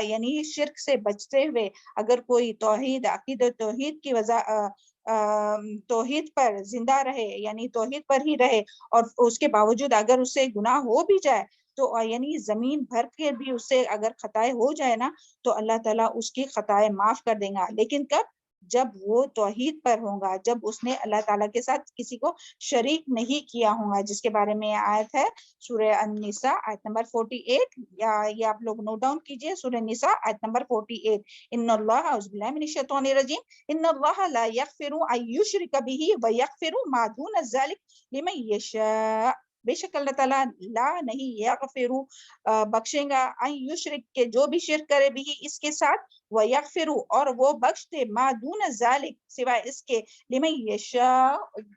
S2: یعنی شرک سے بچتے ہوئے اگر کوئی توحید، عقیدت توحید کی توحید پر زندہ رہے، یعنی توحید پر ہی رہے، اور اس کے باوجود اگر اس سے گناہ ہو بھی جائے تو یعنی زمین بھر کے بھی اس سے اگر خطائیں ہو جائے نا تو اللہ تعالیٰ اس کی خطائیں معاف کر دیں گا. لیکن کب؟ جب وہ توحید پر ہوگا، جب اس نے اللہ تعالیٰ کے ساتھ کسی کو شریک نہیں کیا ہوگا، جس کے بارے میں آیت ہے سورہ النساء آیت نمبر 48. یا یہ آپ لوگ نوٹ ڈاؤن کیجئے، سورہ نساء آیت نمبر 48. ان اللہ اعوذ باللہ من الشیطان الرجیم ان اللہ لا یغفر ان یشرک بہ ویغفر ما دون ذلک لمن یشاء. بے شک اللہ تعالیٰ لا نہیں یغفر بخشیں گا ان یشرک کے جو بھی شرک کرے بھی اس کے ساتھ، ویغفر اور وہ بخش دے ما دون ذالک سوائے اس کے، لمن یشاء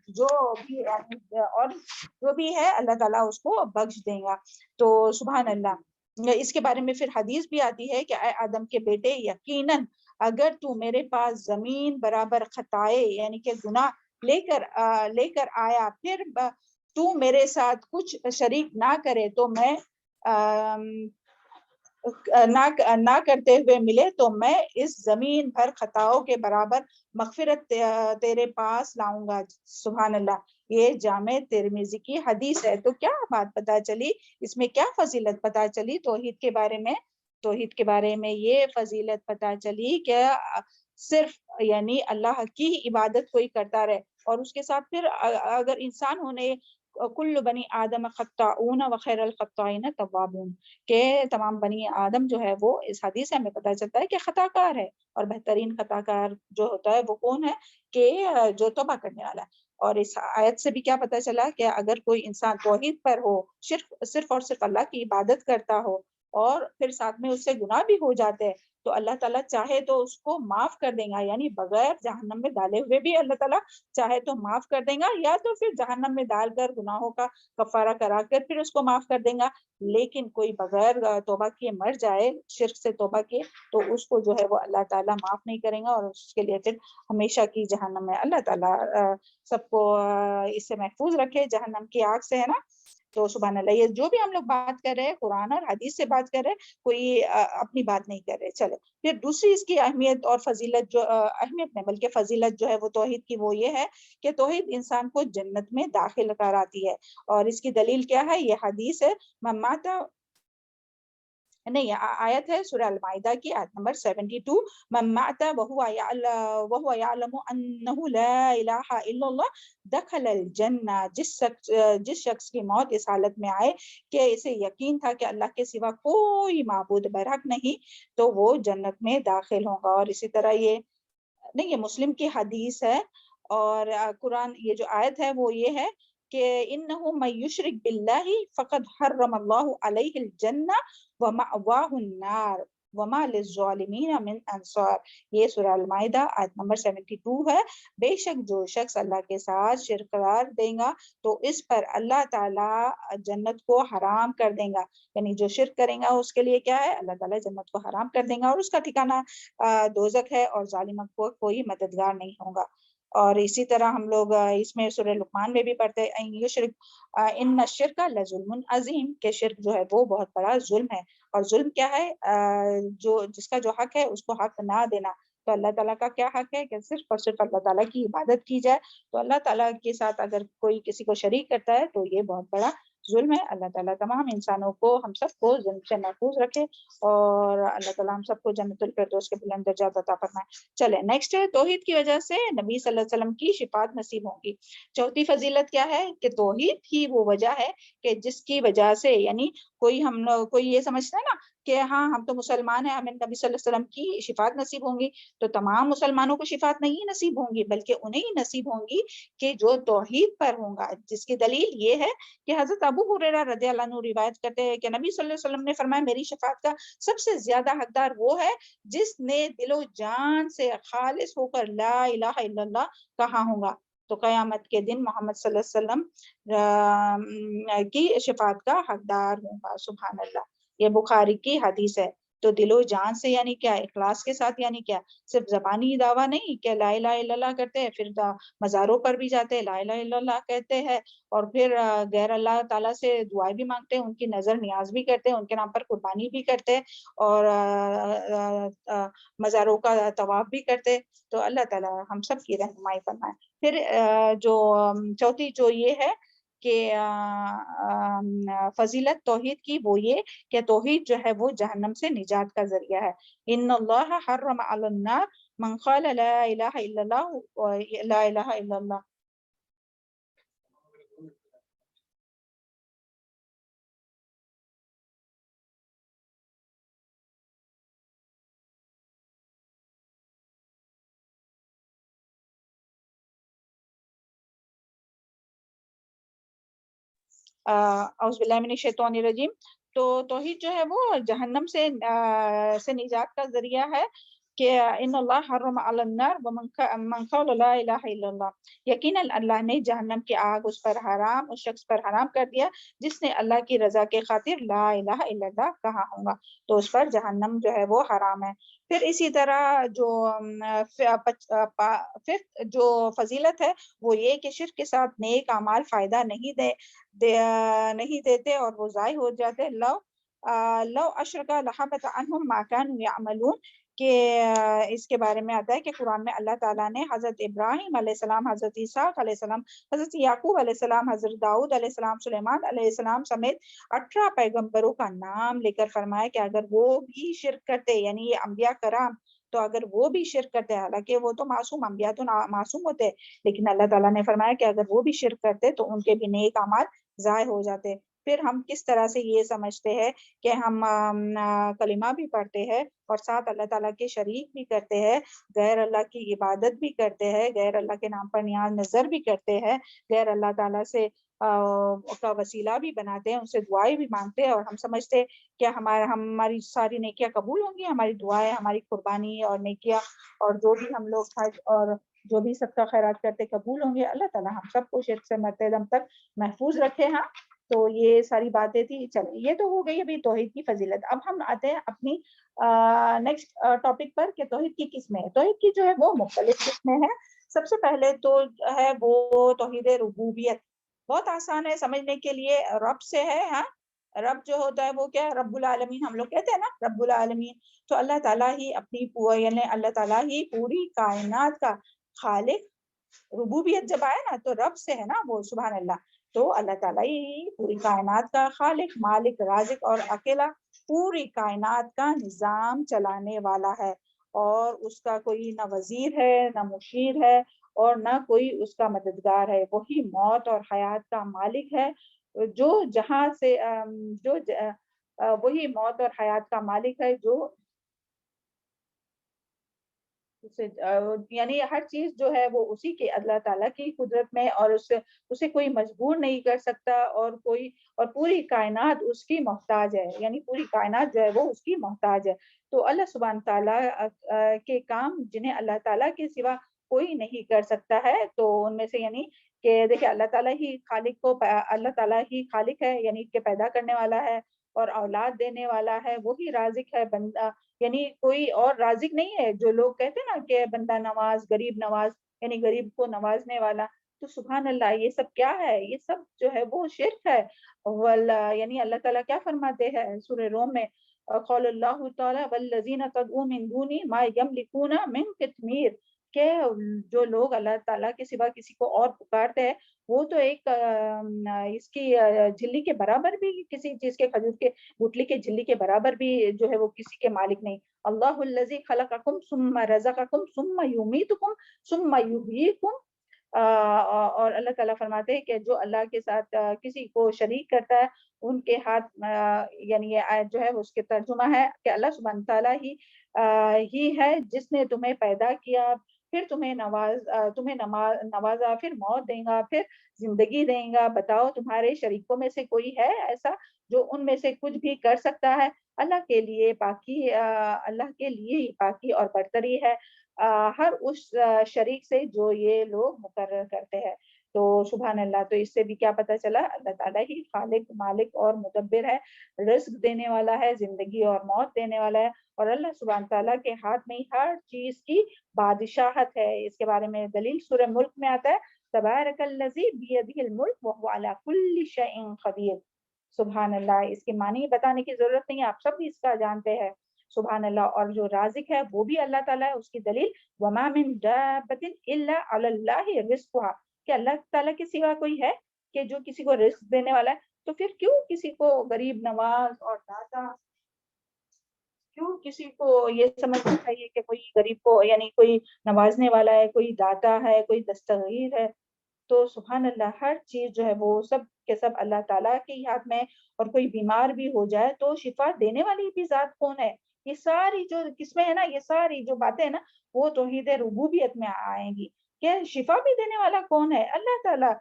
S2: جو بھی اور جو بھی ہے اللہ تعالیٰ اس کو بخش دیں گا. تو سبحان اللہ. اس کے بارے میں پھر حدیث بھی آتی ہے کہ اے آدم کے بیٹے یقیناً اگر تو میرے پاس زمین برابر خطائے یعنی کہ گناہ لے کر آیا، پھر تو میرے ساتھ کچھ شریک نہ کرے تو میں نہ کرتے ہوئے ملے تو میں اس زمین بھر خطاؤں کے برابر مغفرت تیرے پاس لاؤں گا. سبحان اللہ. یہ جامع ترمذی کی حدیث ہے. تو کیا بات پتہ چلی اس میں؟ کیا فضیلت پتہ چلی توحید کے بارے میں؟ توحید کے بارے میں یہ فضیلت پتہ چلی کہ صرف یعنی اللہ کی عبادت کوئی کرتا رہے، اور اس کے ساتھ پھر اگر انسان ہونے کل بنی آدم خطاؤن وخیر الخطائین توابون، کہ تمام بنی آدم جو ہے وہ اس حدیث سے ہمیں پتہ چلتا ہے کہ خطا کار ہے، اور بہترین خطا کار جو ہوتا ہے وہ کون ہے؟ کہ جو توبہ کرنے والا ہے. اور اس آیت سے بھی کیا پتہ چلا کہ اگر کوئی انسان توحید پر ہو، صرف اور صرف اللہ کی عبادت کرتا ہو، اور پھر ساتھ میں اس سے گناہ بھی ہو جاتے ہیں، تو اللہ تعالیٰ چاہے تو اس کو معاف کر دیں گا، یعنی بغیر جہنم میں ڈالے ہوئے بھی اللہ تعالیٰ چاہے تو معاف کر دیں گا، یا تو پھر جہنم میں ڈال کر گناہوں کا کفارہ کرا کر پھر اس کو معاف کر دیں گا. لیکن کوئی بغیر توبہ کیے مر جائے، شرک سے توبہ کیے، تو اس کو جو ہے وہ اللہ تعالیٰ معاف نہیں کریں گا، اور اس کے لیے پھر ہمیشہ کی جہنم میں. اللہ تعالیٰ سب کو اس سے محفوظ رکھے، جہنم کی آگ سے، ہے نا. تو سبحان اللہ. یہ جو بھی ہم لوگ بات کر رہے ہیں قرآن اور حدیث سے بات کر رہے ہیں، کوئی اپنی بات نہیں کر رہے. چلے پھر دوسری اس کی اہمیت اور فضیلت، جو اہمیت نہیں بلکہ فضیلت جو ہے وہ توحید کی، وہ یہ ہے کہ توحید انسان کو جنت میں داخل کراتی ہے. اور اس کی دلیل کیا ہے؟ یہ حدیث ہے من مات نہیں، آیت ہے سورہ المائدہ کی آیت نمبر 72، من مات وهو يعلم انه لا الہ الا اللہ دخل الجنہ، جس شخص کی موت اس حالت میں آئے کہ اسے یقین تھا کہ اللہ کے سوا کوئی معبود برحق نہیں، تو وہ جنت میں داخل ہوگا۔ اور اسی طرح یہ نہیں، یہ مسلم کی حدیث ہے، اور قرآن یہ جو آیت ہے وہ یہ ہے کہ انہ من یشرک باللہ فقد حرم اللہ علیہ الجنہ ومأواہ النار وما للظالمین من انصار۔ یہ سورہ المائدہ آیت نمبر 72 ہے۔ بے شک جو شخص اللہ کے ساتھ شرک قرار دے گا تو اس پر اللہ تعالیٰ جنت کو حرام کر دے گا، یعنی جو شرک کرے گا اس کے لیے کیا ہے، اللہ تعالیٰ جنت کو حرام کر دے گا، اور اس کا ٹھکانہ دوزخ ہے، اور ظالموں کو کوئی مددگار نہیں ہوگا۔ اور اسی طرح ہم لوگ اس میں سورہ لقمان میں بھی پڑھتے ہیں ان الشرک لظلم عظیم، کہ شرک جو ہے وہ بہت بڑا ظلم ہے۔ اور ظلم کیا ہے، جو جس کا جو حق ہے اس کو حق نہ دینا۔ تو اللہ تعالیٰ کا کیا حق ہے کہ صرف اور صرف اللہ تعالیٰ کی عبادت کی جائے۔ تو اللہ تعالیٰ کے ساتھ اگر کوئی کسی کو شریک کرتا ہے تو یہ بہت بڑا ظلم ہے۔ اللہ تعالیٰ تمام انسانوں کو، ہم سب کو ظلم سے محفوظ رکھے، اور اللہ تعالیٰ ہم سب کو جنت الفردوس کے بلند درجات عطا فرمائے۔ چلے نیکسٹ ہے، توحید کی وجہ سے نبی صلی اللہ علیہ وسلم کی شفاعت نصیب ہوگی۔ چوتھی فضیلت کیا ہے کہ توحید ہی وہ وجہ ہے کہ جس کی وجہ سے، یعنی کوئی یہ سمجھتا ہے نا کہ ہاں ہم تو مسلمان ہیں، ہمیں نبی صلی اللہ علیہ وسلم کی شفاعت نصیب ہوں گی، تو تمام مسلمانوں کو شفاعت نہیں نصیب ہوں گی، بلکہ انہیں ہی نصیب ہوں گی کہ جو توحید پر ہوں گا۔ جس کی دلیل یہ ہے کہ حضرت ابو ہریرہ رضی اللہ عنہ روایت کرتے ہیں کہ نبی صلی اللہ علیہ وسلم نے فرمایا میری شفاعت کا سب سے زیادہ حقدار وہ ہے جس نے دل و جان سے خالص ہو کر لا الہ الا اللہ کہا ہوگا، تو قیامت کے دن محمد صلی اللہ علیہ وسلم کی شفاعت کا حقدار ہوگا۔ سبحان اللہ، یہ بخاری کی حدیث ہے۔ تو دل و جان سے یعنی کیا، اخلاص کے ساتھ، یعنی کیا صرف زبانی دعویٰ نہیں کہ لا الہ الا اللہ کرتے ہیں، پھر مزاروں پر بھی جاتے ہیں لا الہ الا اللہ کہتے ہیں، اور پھر غیر اللہ تعالیٰ سے دعائیں بھی مانگتے ہیں، ان کی نظر نیاز بھی کرتے ہیں، ان کے نام پر قربانی بھی کرتے ہیں، اور مزاروں کا طواف بھی کرتے۔ تو اللہ تعالیٰ ہم سب کی رہنمائی فرمائے۔ پھر جو چوتھی جو یہ ہے کہ فضیلت توحید کی، وہ یہ کہ توحید جو ہے وہ جہنم سے نجات کا ذریعہ ہے۔ ان اللہ حرم علی النار من قال لا الہ الا اللہ لا الہ الا اللہ۔ اعوذ باللہ من الشیطان الرجیم۔ تو توحید جو ہے وہ جہنم سے نجات کا ذریعہ ہے کہ ان اللہ حرم علی النار ومن قال لا الہ الا اللہ، یقیناً اللہ نے جہنم کی آگ اس پر حرام، اس شخص پر حرام کر دیا جس نے اللہ کی رضا کے خاطر لا الہ الا اللہ کہا ہوگا، تو اس پر جہنم جو ہے وہ حرام ہے۔ پھر اسی طرح جو ففتھ جو فضیلت ہے وہ یہ کہ شرک کے ساتھ نیک اعمال فائدہ نہیں دیتے اور وہ ضائع ہو جاتے۔ لو اشرک لحبط عنہم ما كانوا يعملون، کہ اس کے بارے میں آتا ہے کہ قرآن میں اللہ تعالیٰ نے حضرت ابراہیم علیہ السلام، حضرت اسحاق علیہ السلام، حضرت یعقوب علیہ السلام، حضرت داؤد علیہ السلام، سلیمان علیہ السلام سمیت 18 پیغمبروں کا نام لے کر فرمایا کہ اگر وہ بھی شرک کرتے، یعنی یہ انبیاء کرام، تو اگر وہ بھی شرک کرتے، حالانکہ وہ تو معصوم، انبیاء تو معصوم ہوتے، لیکن اللہ تعالیٰ نے فرمایا کہ اگر وہ بھی شرک کرتے تو ان کے بھی نیک اعمال ضائع ہو جاتے۔ پھر ہم کس طرح سے یہ سمجھتے ہیں کہ ہم کلمہ بھی پڑھتے ہیں اور ساتھ اللہ تعالیٰ کے شریک بھی کرتے ہیں، غیر اللہ کی عبادت بھی کرتے ہیں، غیر اللہ کے نام پر نیاز نظر بھی کرتے ہیں، غیر اللہ تعالیٰ سے کا وسیلہ بھی بناتے ہیں، ان سے دعائیں بھی مانگتے ہیں، اور ہم سمجھتے ہیں کہ ہماری ساری نیکیاں قبول ہوں گی، ہماری دعائیں، ہماری قربانی اور نیکیاں، اور جو بھی ہم لوگ حج اور جو بھی صدقہ خیرات کرتے قبول ہوں گے۔ اللہ تعالیٰ ہم سب کو شرک سے مرتے دم تک محفوظ رکھے۔ ہاں، تو یہ ساری باتیں تھی۔ چلیں، یہ تو ہو گئی ابھی توحید کی فضیلت۔ اب ہم آتے ہیں اپنی نیکسٹ ٹاپک پر کہ توحید کی قسمیں۔ توحید کی جو ہے وہ مختلف قسمیں ہیں۔ سب سے پہلے تو ہے وہ توحید ربوبیت، بہت آسان ہے سمجھنے کے لیے، رب سے ہے۔ ہاں، رب جو ہوتا ہے وہ کیا ہے، رب العالمین ہم لوگ کہتے ہیں نا، رب العالمین، تو اللہ تعالیٰ ہی یعنی اللہ تعالیٰ ہی پوری کائنات کا خالق۔ ربوبیت جب آئے نا تو رب سے ہے نا وہ، سبحان اللہ۔ تو اللہ تعالیٰ ہی پوری کائنات کا خالق، مالک، رازق اور اکیلا پوری کائنات کا نظام چلانے والا ہے، اور اس کا کوئی نہ وزیر ہے نہ مشیر ہے اور نہ کوئی اس کا مددگار ہے۔ وہی موت اور حیات کا مالک ہے، جو جہاں سے وہی موت اور حیات کا مالک ہے جو اسے یعنی ہر چیز جو ہے وہ اسی کے اللہ تعالیٰ کی قدرت میں، اور اسے کوئی مجبور نہیں کر سکتا، اور پوری کائنات اس کی محتاج ہے، یعنی پوری کائنات جو ہے وہ اس کی محتاج ہے۔ تو اللہ سبحانہ تعالیٰ کے کام جنہیں اللہ تعالیٰ کے سوا کوئی نہیں کر سکتا ہے، تو ان میں سے یعنی کہ دیکھیں اللہ تعالیٰ ہی خالق ہے، یعنی کہ پیدا کرنے والا ہے اور اولاد دینے والا ہے، وہی رازق ہے۔ بندہ یعنی کوئی اور رازق نہیں ہے، جو لوگ کہتے ہیں نا کہ بندہ نواز، غریب نواز، یعنی غریب کو نوازنے والا، تو سبحان اللہ یہ سب کیا ہے؟ یہ سب جو ہے وہ شرک ہے۔ یعنی اللہ تعالیٰ کیا فرماتے ہیں سورہ روم میں، قول اللہ تعالیٰ والذین تدعون من دونی ما یملکون من قطمیر، کہ جو لوگ اللہ تعالیٰ کے سوا کسی کو اور پکارتے ہیں، وہ تو ایک اس کی جھلی کے برابر بھی، کسی چیز کے کھجور کے گٹلی کے جھلی کے برابر بھی جو ہے وہ کسی کے مالک نہیں۔ اللہ الذی خلقکم ثم رزقکم ثم یمیتکم ثم یحییکم، اور اللہ تعالیٰ فرماتے ہیں کہ جو اللہ کے ساتھ کسی کو شریک کرتا ہے، ان کے ہاتھ یعنی یہ آیت جو ہے اس کے ترجمہ ہے کہ اللہ سبحانہ تعالیٰ ہی ہے جس نے تمہیں پیدا کیا، پھر تمہیں نوازا، پھر موت دیں گا، پھر زندگی دیں گا۔ بتاؤ تمہارے شریکوں میں سے کوئی ہے ایسا جو ان میں سے کچھ بھی کر سکتا ہے؟ اللہ کے لیے ہی پاکی اور برتری ہے ہر اس شریک سے جو یہ لوگ مقرر کرتے ہیں۔ تو سبحان اللہ، تو اس سے بھی کیا پتہ چلا، اللہ تعالیٰ ہی خالق، مالک اور مدبر ہے، رزق دینے والا ہے، زندگی اور موت دینے والا ہے، اور اللہ سبحانہ تعالیٰ کے ہاتھ میں ہی ہر چیز کی بادشاہت ہے۔ اس کے بارے میں دلیل سورہ ملک میں آتا ہے، تبارک الذی بیدہ الملک وہو علی کل شیء قدیر۔ سبحان اللہ، اس کے معنی بتانے کی ضرورت نہیں ہے، آپ سب بھی اس کا جانتے ہیں۔ سبحان اللہ، اور جو رازق ہے وہ بھی اللہ تعالیٰ ہے، اس کی دلیل وما من دابۃ الا علی اللہ رزقها، کہ اللہ تعالیٰ کے سوا کوئی ہے کہ جو کسی کو رزق دینے والا ہے؟ تو پھر کیوں کسی کو غریب نواز اور داتا، کیوں کسی کو یہ سمجھنا چاہیے کہ کوئی غریب کو یعنی کوئی نوازنے والا ہے، کوئی داتا ہے، کوئی دستگیر ہے؟ تو سبحان اللہ، ہر چیز جو ہے وہ سب کے سب اللہ تعالیٰ کے ہی ہاتھ میں ہے، اور کوئی بیمار بھی ہو جائے تو شفا دینے والی بھی ذات کون ہے؟ یہ ساری جو قسمیں ہیں نا، یہ ساری جو باتیں ہیں نا، وہ توحید ربوبیت میں آئیں گی کہ شفا بھی دینے والا کون ہے؟ اللہ تعالیٰ۔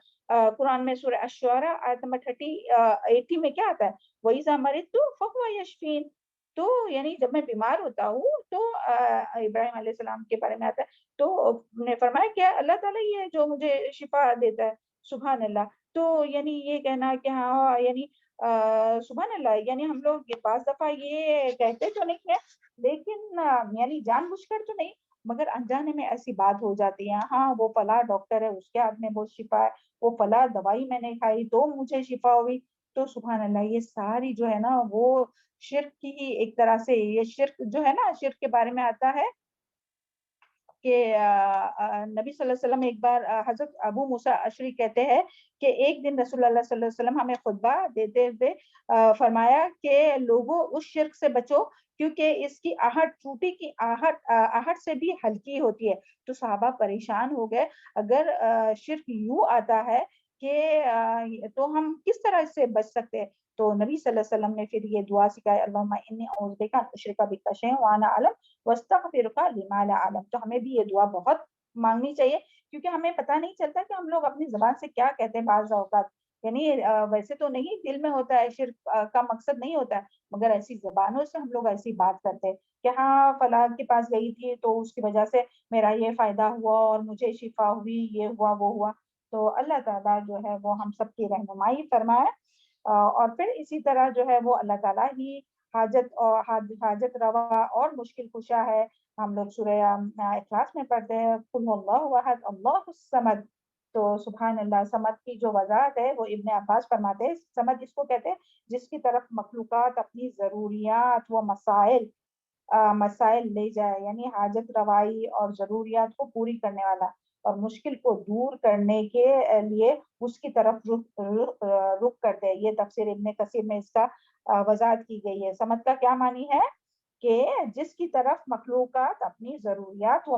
S2: قرآن میں سورہ الشعراء آیت نمبر 80 میں کیا آتا ہے؟ وَإِذَا مَرِضْتُ فَهُوَ يَشْفِينِ، تو یعنی جب میں بیمار ہوتا ہوں تو ابراہیم علیہ السلام کے بارے میں آتا ہے، تو نے فرمایا کہ اللہ تعالیٰ ہی ہے جو مجھے شفا دیتا ہے۔ سبحان اللہ، تو یعنی یہ کہنا کہ ہاں یعنی سبحان اللہ، یعنی ہم لوگ یہ بعض دفعہ یہ کہتے تو نہیں ہے، لیکن یعنی جان بوجھ کر تو نہیں، مگر انجانے میں ایسی بات ہو جاتی ہے، ہاں وہ فلاں ڈاکٹر ہے، اس کے ہاتھ میں بہت شفا ہے، وہ فلاں دوائی میں نے کھائی تو مجھے شفا ہوئی۔ تو سبحان اللہ، یہ ساری جو ہے نا وہ شرک کی ہی ایک طرح سے، یہ شرک جو ہے نا، شرک کے بارے میں آتا ہے کہ نبی صلی اللہ علیہ وسلم ایک بار حضرت ابو موسیٰ اشعری کہتے ہیں کہ ایک دن رسول اللہ صلی اللہ علیہ وسلم ہمیں خطبہ دیتے ہوئے فرمایا کہ لوگوں اس شرک سے بچو، کیونکہ اس کی آہٹ، چوٹی کی آہٹ سے بھی ہلکی ہوتی ہے۔ تو صحابہ پریشان ہو گئے، اگر شرک یوں آتا ہے کہ تو ہم کس طرح اس سے بچ سکتے ہیں؟ تو نبی صلی اللہ علیہ وسلم نے پھر یہ دعا سکھائی، اللہم انی اعوذ بک ان اشرک بک شیئا وانا اعلم واستغفرک لما لا اعلم۔ تو ہمیں بھی یہ دعا بہت مانگنی چاہیے، کیونکہ ہمیں پتہ نہیں چلتا کہ ہم لوگ اپنی زبان سے کیا کہتے ہیں بعض اوقات، یعنی ویسے تو نہیں دل میں ہوتا ہے، شرک کا مقصد نہیں ہوتا ہے، مگر ایسی زبانوں سے ہم لوگ ایسی بات کرتے ہیں کہ ہاں فلاں کے پاس گئی تھی تو اس کی وجہ سے میرا یہ فائدہ ہوا اور مجھے شفا ہوئی، یہ ہوا وہ ہوا۔ تو اللہ تعالیٰ جو ہے وہ ہم سب کی رہنمائی فرمائے، اور پھر اسی طرح جو ہے وہ اللہ تعالیٰ ہی حاجت روا اور مشکل کشا ہے۔ ہم لوگ سورہ اخلاص میں پڑھتے ہیں قل هو اللہ احد اللہ الصمد، تو سبحان اللہ، صمد کی جو وضاحت ہے وہ ابن عباس فرماتے ہیں، صمد اس کو کہتے ہیں جس کی طرف مخلوقات اپنی ضروریات و مسائل لے جائے، یعنی حاجت روائی اور ضروریات کو پوری کرنے والا۔ اور مشکل کو دور کرنے کے لیے اس کی طرف رخ کرتے ہیں. یہ تفسیر ابن کثیر میں اس کا وضاحت کی گئی ہے. سمجھ کا کیا معنی ہے کہ جس کی طرف مخلوقات اپنی ضروریات و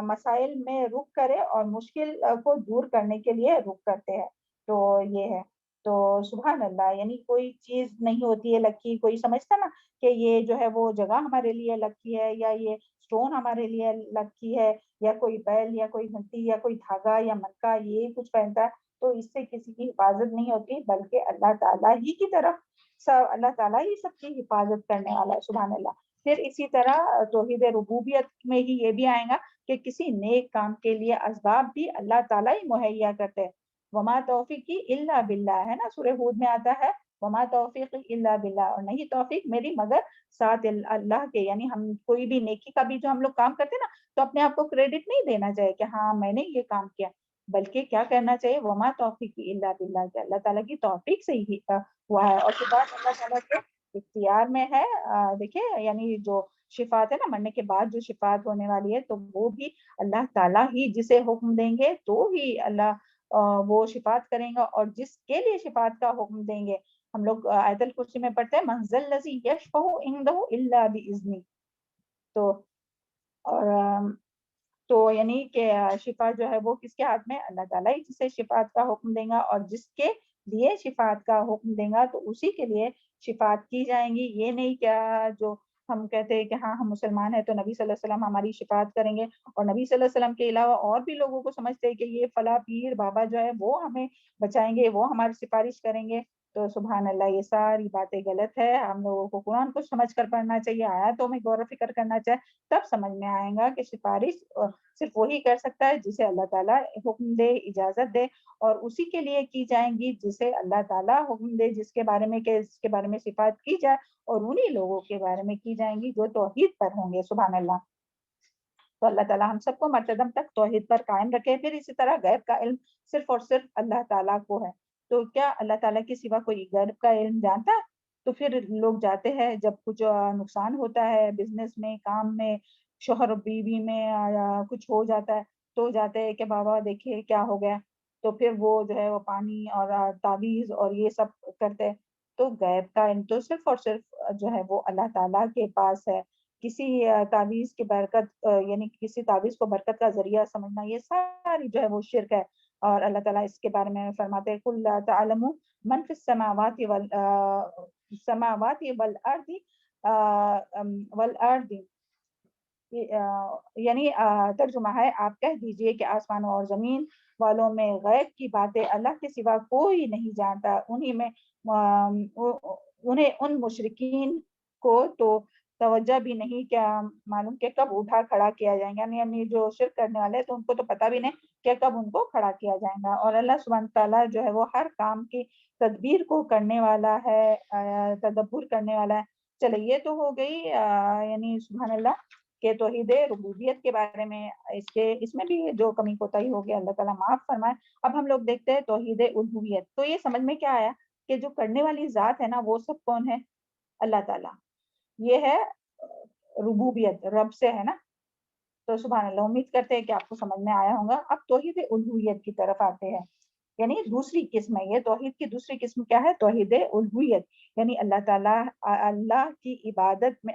S2: مسائل میں رخ کرے اور مشکل کو دور کرنے کے لیے رخ کرتے ہیں. تو یہ ہے. تو سبحان اللہ، یعنی کوئی چیز نہیں ہوتی ہے لکی، کوئی سمجھتا نا کہ یہ جو ہے وہ جگہ ہمارے لیے لکی ہے، یا یہ اسٹون ہمارے لیے لکی ہے، یا کوئی بیل یا کوئی گھنٹی یا کوئی دھاگا یا منکا یہ کچھ پہنتا ہے، تو اس سے کسی کی حفاظت نہیں ہوتی، بلکہ اللہ تعالیٰ ہی کی طرف اللہ تعالیٰ ہی سب کی حفاظت کرنے والا ہے. سبحان اللہ. پھر اسی طرح توحید ربوبیت میں ہی یہ بھی آئے گا کہ کسی نیک کام کے لیے اسباب بھی اللہ تعالیٰ ہی مہیا کرتے ہیں. وما توفیقی الا باللہ ہے نا، سورہ ہود میں آتا ہے وما توفیقی الا باللہ، اور نہیں توفیق میری مگر ساتھ اللہ کے. یعنی ہم کوئی بھی نیکی کا بھی جو ہم لوگ کام کرتے ہیں نا، تو اپنے آپ کو کریڈٹ نہیں دینا چاہیے کہ ہاں میں نے یہ کام کیا، بلکہ کیا کرنا چاہیے وما توفیقی الا باللہ، کہ اللہ تعالیٰ کی توفیق سے ہی ہوا ہے. اور یہ بات اللہ تعالیٰ کے اختیار میں ہے. دیکھیں یعنی جو شفاعت ہے نا، مرنے کے بعد جو شفاعت ہونے والی ہے، تو وہ بھی اللہ تعالیٰ ہی جسے حکم دیں گے تو ہی اللہ وہ شفاعت کریں گا. اور جس کے لیے شفاعت کا حکم دیں گے، ہم لوگ آیت الکرسی میں پڑھتے ہیں من ذا الذی یشفع عنده الا باذنہ. تو اور تو یعنی کہ شفا جو ہے وہ کس کے ہاتھ میں؟ اللہ تعالیٰ ہی جسے شفاعت کا حکم دیں گا، اور جس کے لیے شفاعت کا حکم دیں گا تو اسی کے لیے شفاعت کی جائیں گی. یہ نہیں کیا جو ہم کہتے ہیں کہ ہاں ہم مسلمان ہیں تو نبی صلی اللہ علیہ وسلم ہماری شفاعت کریں گے، اور نبی صلی اللہ علیہ وسلم کے علاوہ اور بھی لوگوں کو سمجھتے ہیں کہ یہ فلاں پیر بابا جو ہے وہ ہمیں بچائیں گے، وہ ہماری سفارش کریں گے. تو سبحان اللہ، یہ ساری باتیں غلط ہے. ہم لوگوں کو قرآن کو سمجھ کر پڑھنا چاہیے، آیاتوں میں غور و فکر کرنا چاہیے، تب سمجھ میں آئے گا کہ سفارش صرف وہی کر سکتا ہے جسے اللہ تعالیٰ حکم دے، اجازت دے، اور اسی کے لیے کی جائیں گی جسے اللہ تعالیٰ حکم دے، جس کے بارے میں صفات کی جائے، اور انہی لوگوں کے بارے میں کی جائیں گی جو توحید پر ہوں گے. سبحان اللہ. تو اللہ تعالیٰ ہم سب کو مرتدم تک توحید پر قائم رکھے. پھر اسی طرح غیب کا علم صرف اور صرف اللہ تعالیٰ کو ہے. تو کیا اللہ تعالیٰ کے سوا کوئی غیب کا علم جانتا ہے؟ تو پھر لوگ جاتے ہیں جب کچھ نقصان ہوتا ہے بزنس میں، کام میں، شوہر بیوی میں کچھ ہو جاتا ہے، تو جاتے ہیں کہ بابا دیکھیے کیا ہو گیا. تو پھر وہ جو ہے وہ پانی اور تعویذ اور یہ سب کرتے ہیں. تو غیب کا علم تو صرف اور صرف جو ہے وہ اللہ تعالیٰ کے پاس ہے. کسی تعویذ کی برکت یعنی کسی تعویذ کو برکت کا ذریعہ سمجھنا، یہ ساری جو ہے وہ شرک ہے. اور اللہ تعالیٰ اس کے بارے میں فرماتے ہیں قُل لَا تَعْلَمُ مَنْ فِي السَّمَاوَاتِ وَالْأَرْضِ. یعنی ترجمہ ہے آپ کہہ دیجئے کہ آسمانوں اور زمین والوں میں غیب کی باتیں اللہ کے سوا کوئی نہیں جانتا. انہیں ان مشرکین کو تو توجہ بھی نہیں کیا معلوم کہ کب اٹھا کھڑا کیا جائیں گا. یعنی جو شرک کرنے والے تو ان کو تو پتہ بھی نہیں کہ کب ان کو کھڑا کیا جائے گا. اور اللہ سبحانہ تعالیٰ جو ہے وہ ہر کام کی تدبیر کو کرنے والا ہے، تدبر کرنے والا ہے. چلے یہ تو ہو گئی یعنی سبحان اللہ کہ توحید ربوبیت کے بارے میں. اس میں بھی جو کمی کوتاہی ہو گیا اللہ تعالیٰ معاف فرمائے. اب ہم لوگ دیکھتے ہیں توحید الوہیت. تو یہ سمجھ میں کیا آیا کہ جو کرنے والی ذات ہے نا وہ سب کون ہے؟ اللہ تعالیٰ. یہ ہے ربوبیت، رب سے ہے نا. تو سبحان اللہ، امید کرتے ہیں کہ آپ کو سمجھ میں آیا ہوگا. اب توحید الوہیت کی طرف آتے ہیں. یعنی دوسری قسم ہے، یہ توحید کی دوسری قسم کیا ہے؟ توحید الوہیت. یعنی اللہ تعالیٰ اللہ کی عبادت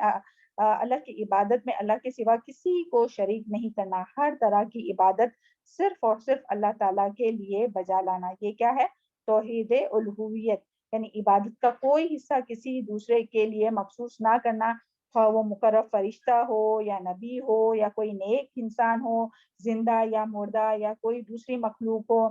S2: میں اللہ کے سوا کسی کو شریک نہیں کرنا. ہر طرح کی عبادت صرف اور صرف اللہ تعالیٰ کے لیے بجا لانا. یہ کیا ہے؟ توحید الوہیت. یعنی عبادت کا کوئی حصہ کسی دوسرے کے لیے مخصوص نہ کرنا، خواہ وہ مقرب فرشتہ ہو یا نبی ہو یا کوئی نیک انسان ہو، زندہ یا مردہ یا کوئی دوسری مخلوق ہو.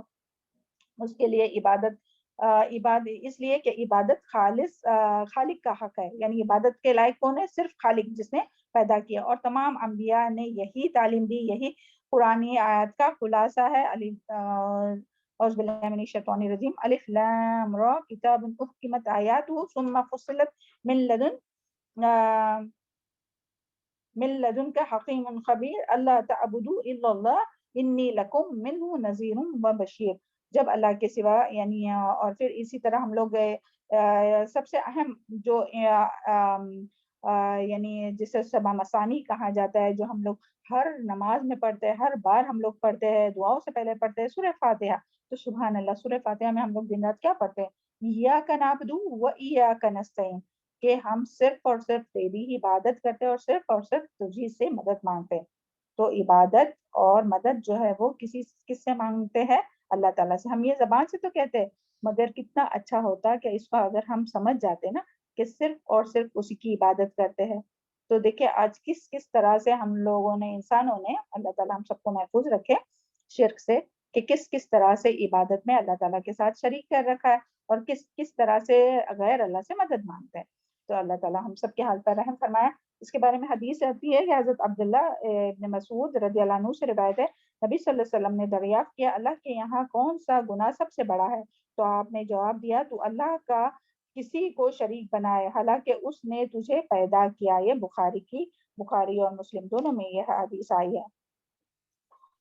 S2: اس کے لیے عبادت اس لیے کہ عبادت خالق کا حق ہے. یعنی عبادت کے لائق کون ہے؟ صرف خالق جس نے پیدا کیا. اور تمام انبیاء نے یہی تعلیم دی، یہی قرآنی آیات کا خلاصہ ہے. اعوذ باللہ من الشیطان الرجیم. الف لام را کتاب احکمت آیاتہ ثم فصلت من لدن کا حکیم خبیر اللہ تعبدوا الا اللہ انی لکم منہ نذیر و بشیر. جب اللہ کے سوا یعنی اور پھر اسی طرح ہم لوگ سب سے اہم جو یعنی جسے سبع مثانی کہا جاتا ہے، جو ہم لوگ ہر نماز میں پڑھتے ہیں، ہر بار ہم لوگ پڑھتے ہیں، دعاؤں سے پہلے پڑھتے ہیں سورہ فاتحہ۔ تو سبحان اللہ، سورہ فاتحہ میں ہم لوگ دن رات کیا پڑھتے ہیں؟ ایاک نعبد و ایاک نستعین، کہ ہم صرف اور صرف تیری ہی عبادت کرتے ہیں اور صرف تجھی سے مدد مانگتے ہیں۔ تو عبادت اور مدد جو ہے وہ کس سے مانگتے ہیں؟ اللہ تعالیٰ سے۔ ہم یہ زبان سے تو کہتے ہیں، مگر کتنا اچھا ہوتا کہ اس کو اگر ہم سمجھ جاتے نا کہ صرف اور صرف اسی کی عبادت کرتے ہیں۔ تو دیکھیں آج کس طرح سے ہم لوگوں نے، انسانوں نے، اللہ تعالیٰ ہم سب کو محفوظ رکھے شرک سے، کہ کس طرح سے عبادت میں اللہ تعالیٰ کے ساتھ شریک کر رکھا ہے، اور کس طرح سے غیر اللہ سے مدد مانگتے ہیں۔ تو اللہ تعالیٰ ہم سب کے حال پر رحم فرمائے۔ اس کے بارے میں حدیث آتی ہے کہ حضرت عبداللہ ابن مسعود رضی اللہ عنہ سے روایت ہے، نبی صلی اللہ علیہ وسلم نے دریافت کیا، اللہ کے یہاں کون سا گناہ سب سے بڑا ہے؟ تو آپ نے جواب دیا، تو اللہ کا کسی کو شریک بنائے حالانکہ اس نے تجھے پیدا کیا۔ یہ بخاری اور مسلم دونوں میں یہ حدیث آئی ہے۔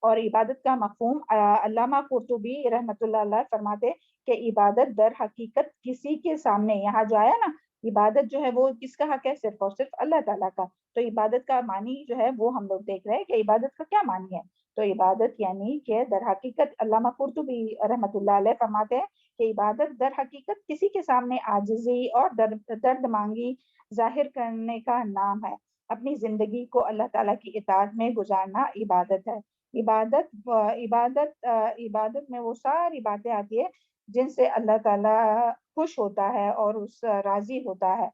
S2: اور عبادت کا مفہوم علامہ قرطبی رحمۃ اللہ علیہ فرماتے کہ عبادت در حقیقت کسی کے سامنے، یہاں جو آیا نا، عبادت جو ہے وہ کس کا حق ہے؟ صرف اور صرف اللہ تعالیٰ کا۔ تو عبادت کا معنی جو ہے وہ ہم لوگ دیکھ رہے ہیں کہ عبادت کا کیا معنی ہے۔ تو عبادت یعنی کہ در حقیقت، علامہ قرطبی رحمۃ اللہ علیہ فرماتے ہیں کہ عبادت در حقیقت کسی کے سامنے عاجزی اور درد مانگی ظاہر کرنے کا نام ہے۔ اپنی زندگی کو اللہ تعالیٰ کی اطاعت میں گزارنا عبادت ہے۔ عبادت میں وہ ساری باتیں آتی ہے جن سے اللہ تعالیٰ خوش ہوتا ہے اور اس راضی ہوتا ہے،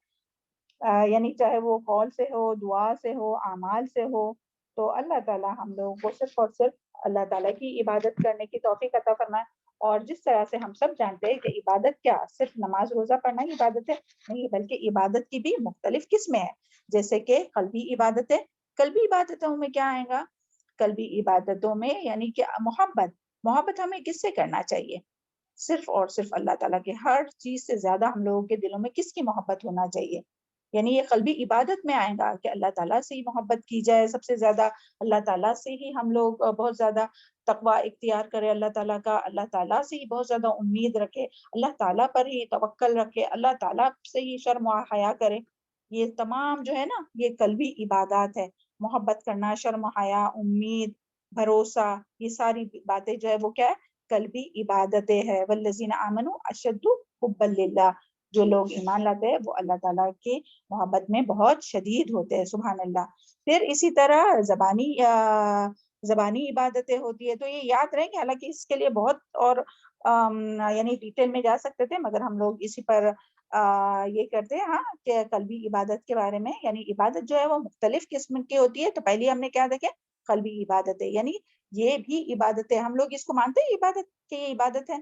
S2: یعنی چاہے وہ قول سے ہو، دعا سے ہو، اعمال سے ہو۔ تو اللہ تعالیٰ ہم لوگوں کو صرف اور صرف اللہ تعالیٰ کی عبادت کرنے کی توفیق عطا فرمائے۔ اور جس طرح سے ہم سب جانتے ہیں کہ عبادت کیا صرف نماز روزہ پڑھنا ہی عبادت ہے؟ نہیں، بلکہ عبادت کی بھی مختلف قسمیں ہیں، جیسے کہ قلبی عبادتیں۔ قلبی عبادتوں میں کیا آئے گا؟ قلبی عبادتوں میں یعنی کہ محبت ہمیں کس سے کرنا چاہیے؟ صرف اور صرف اللہ تعالیٰ کے۔ ہر چیز سے زیادہ ہم لوگوں کے دلوں میں کس کی محبت ہونا چاہیے؟ یعنی یہ قلبی عبادت میں آئے گا کہ اللہ تعالیٰ سے ہی محبت کی جائے سب سے زیادہ، اللہ تعالیٰ سے ہی ہم لوگ بہت زیادہ تقوی اختیار کرے اللہ تعالیٰ کا، اللہ تعالیٰ سے ہی بہت زیادہ امید رکھے، اللہ تعالیٰ پر ہی توکل رکھے، اللہ تعالیٰ سے ہی شرم و حیا کرے۔ یہ تمام جو ہے نا، یہ قلبی عبادات ہے۔ محبت کرنا، شرم و حیا، امید، بھروسہ، یہ ساری باتیں جو ہے وہ کیا ہے؟ قلبی عبادتیں ہے۔ والذین آمنوا اشد حبا للہ، جو لوگ ایمان لاتے ہیں وہ اللہ تعالیٰ کی محبت میں بہت شدید ہوتے ہیں۔ سبحان اللہ۔ پھر اسی طرح زبانی عبادتیں ہوتی ہے۔ تو یہ یاد رہے کہ حالانکہ اس کے لیے بہت اور یعنی ڈیٹیل میں جا سکتے تھے، مگر ہم لوگ اسی پر یہ کرتے ہیں ہاں کہ قلبی عبادت کے بارے میں، یعنی عبادت جو ہے وہ مختلف قسم کی ہوتی ہے۔ تو پہلے ہم نے کیا دیکھے؟ قلبی عبادتیں، یعنی یہ بھی عبادتیں ہم لوگ اس کو مانتے ہیں عبادت کہ یہ عبادت ہے۔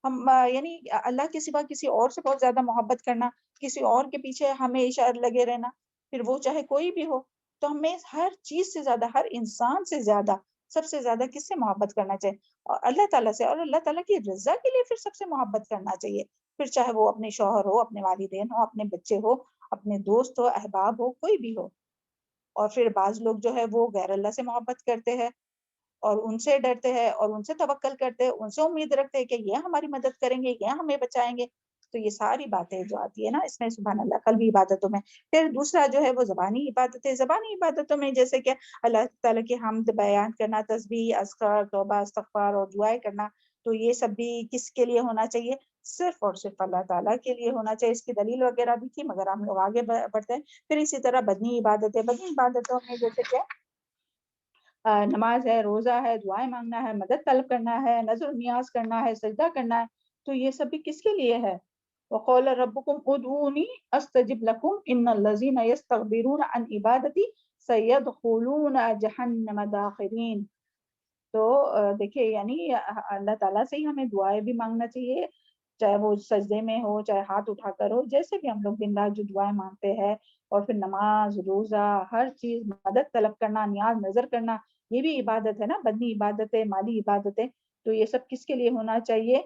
S2: ہم یعنی اللہ کے سوا کسی اور سے بہت زیادہ محبت کرنا، کسی اور کے پیچھے ہمیشہ لگے رہنا، پھر وہ چاہے کوئی بھی ہو۔ تو ہمیں ہر چیز سے زیادہ، ہر انسان سے زیادہ، سب سے زیادہ کس سے محبت کرنا چاہیے؟ اور اللہ تعالیٰ سے، اور اللہ تعالیٰ کی رضا کے لیے پھر سب سے محبت کرنا چاہیے۔ پھر چاہے وہ اپنے شوہر ہو، اپنے والدین ہو، اپنے بچے ہو، اپنے دوست ہو، احباب ہو، کوئی بھی ہو۔ اور پھر بعض لوگ جو ہے وہ غیر اللہ سے محبت کرتے ہیں اور ان سے ڈرتے ہیں اور ان سے توکل کرتے ہیں، ان سے امید رکھتے ہیں کہ یہ ہماری مدد کریں گے، یہ ہمیں بچائیں گے۔ تو یہ ساری باتیں جو آتی ہے نا اس میں، سبحان اللہ، قلبی عبادتوں میں۔ پھر دوسرا جو ہے وہ زبانی عبادتیں۔ زبانی عبادتوں میں جیسے کہ اللہ تعالیٰ کی حمد بیان کرنا، تسبیح، اذکار، توبہ، استغفار اور دعائیں کرنا۔ تو یہ سب بھی کس کے لیے ہونا چاہیے؟ صرف اور صرف اللہ تعالیٰ کے لیے ہونا چاہیے۔ اس کی دلیل وغیرہ بھی تھی، مگر ہم لوگ آگے بڑھتے ہیں۔ پھر اسی طرح بدنی عبادتیں۔ بدنی عبادتوں میں جیسے کہ نماز ہے، روزہ ہے، دعائیں مانگنا ہے، مدد طلب کرنا ہے، نظر و نیاز کرنا ہے، سجدہ کرنا ہے۔ تو یہ سب بھی کس کے لیے ہے؟ وَقَالَ رَبُّكُمْ ادْعُونِي أَسْتَجِبْ لَكُمْ إِنَّ الَّذِينَ يَسْتَكْبِرُونَ عَنْ عِبَادَتِي سَيَدْخُلُونَ جَهَنَّمَ دَاخِرِينَ۔ تو دیکھیے یعنی اللہ تعالیٰ سے ہی ہمیں دعائیں بھی مانگنا چاہیے، چاہے وہ سجدے میں ہو، چاہے ہاتھ اٹھا کر ہو، جیسے بھی ہم لوگ دن رات جو دعائیں مانگتے ہیں۔ اور پھر نماز، روزہ، ہر چیز، مدد طلب کرنا، نیاز نظر کرنا، یہ بھی عبادت ہے نا، بدنی عبادتیں، مالی عبادتیں۔ تو یہ سب کس کے لیے ہونا چاہیے؟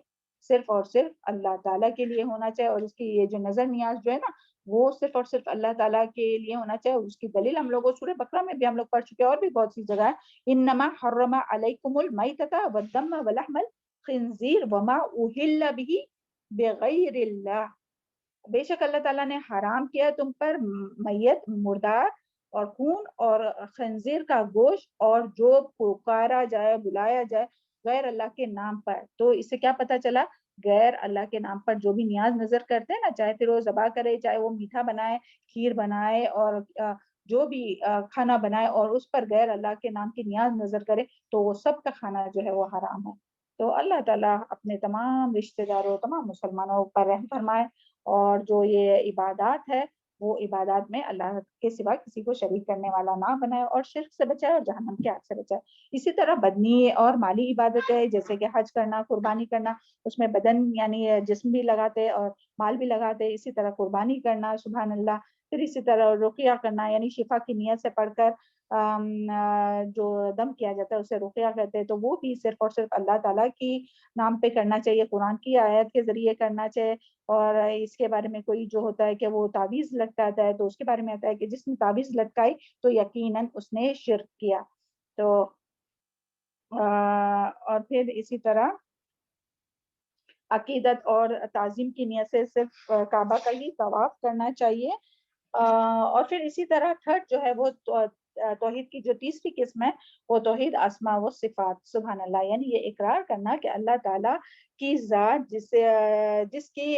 S2: صرف اور صرف اللہ تعالیٰ کے لیے ہونا چاہیے۔ اور اس کی یہ جو نظر نیاز جو ہے نا، وہ صرف اور صرف اللہ تعالیٰ کے لیے ہونا چاہیے۔ اور اس کی دلیل ہم لوگوں سورہ بقرہ میں بھی ہم لوگ پڑھ چکے ہیں، اور بھی بہت سی جگہ ہے۔ انما حرم علیکم المیتۃ والدم ولحم الخنزیر وما اہل به بغیر اللہ۔ بے شک اللہ تعالیٰ نے حرام کیا تم پر میت، مردار اور خون اور خنزیر کا گوشت، اور جو پکارا جائے بلایا جائے غیر اللہ کے نام پر۔ تو اس سے کیا پتا چلا؟ غیر اللہ کے نام پر جو بھی نیاز نظر کرتے ہیں نا، چاہے پھر وہ ذبح کرے، چاہے وہ میٹھا بنائے، کھیر بنائے، اور جو بھی کھانا بنائے اور اس پر غیر اللہ کے نام کی نیاز نظر کرے، تو وہ سب کا کھانا جو ہے وہ حرام ہے۔ تو اللہ تعالیٰ اپنے تمام رشتہ داروں، تمام مسلمانوں پر رحم فرمائے، اور جو یہ عبادات ہے وہ عبادات میں اللہ کے سوا کسی کو شریک کرنے والا نہ بنائے، اور شرک سے بچائے اور جہنم کی آگ سے بچائے۔ اسی طرح بدنی اور مالی عبادت ہے، جیسے کہ حج کرنا، قربانی کرنا، اس میں بدن یعنی جسم بھی لگاتے اور مال بھی لگاتے۔ اسی طرح قربانی کرنا، سبحان اللہ۔ پھر اسی طرح رقیہ کرنا، یعنی شفا کی نیت سے پڑھ کر جو دم کیا جاتا ہے اسے رقیہ کہتے ہیں، تو وہ بھی صرف اور صرف اللہ تعالیٰ کی نام پہ کرنا چاہیے، قرآن کی آیت کے ذریعے کرنا چاہیے۔ اور اس کے بارے میں کوئی جو ہوتا ہے کہ وہ تعویذ لٹکاتا ہے، تو اس کے بارے میں آتا ہے کہ جس نے تعویذ لٹکائی تو یقیناً اس نے شرک کیا۔ تو اور پھر اسی طرح عقیدت اور تعظیم کی نیت سے صرف کعبہ کا ہی طواف کرنا چاہیے۔ اور پھر اسی طرح تھرڈ جو ہے وہ توحید کی جو تیسری قسم ہے وہ توحید اسماء و صفات، سبحان اللہ، یعنی یہ اقرار کرنا کہ اللہ تعالیٰ کی ذات جس کی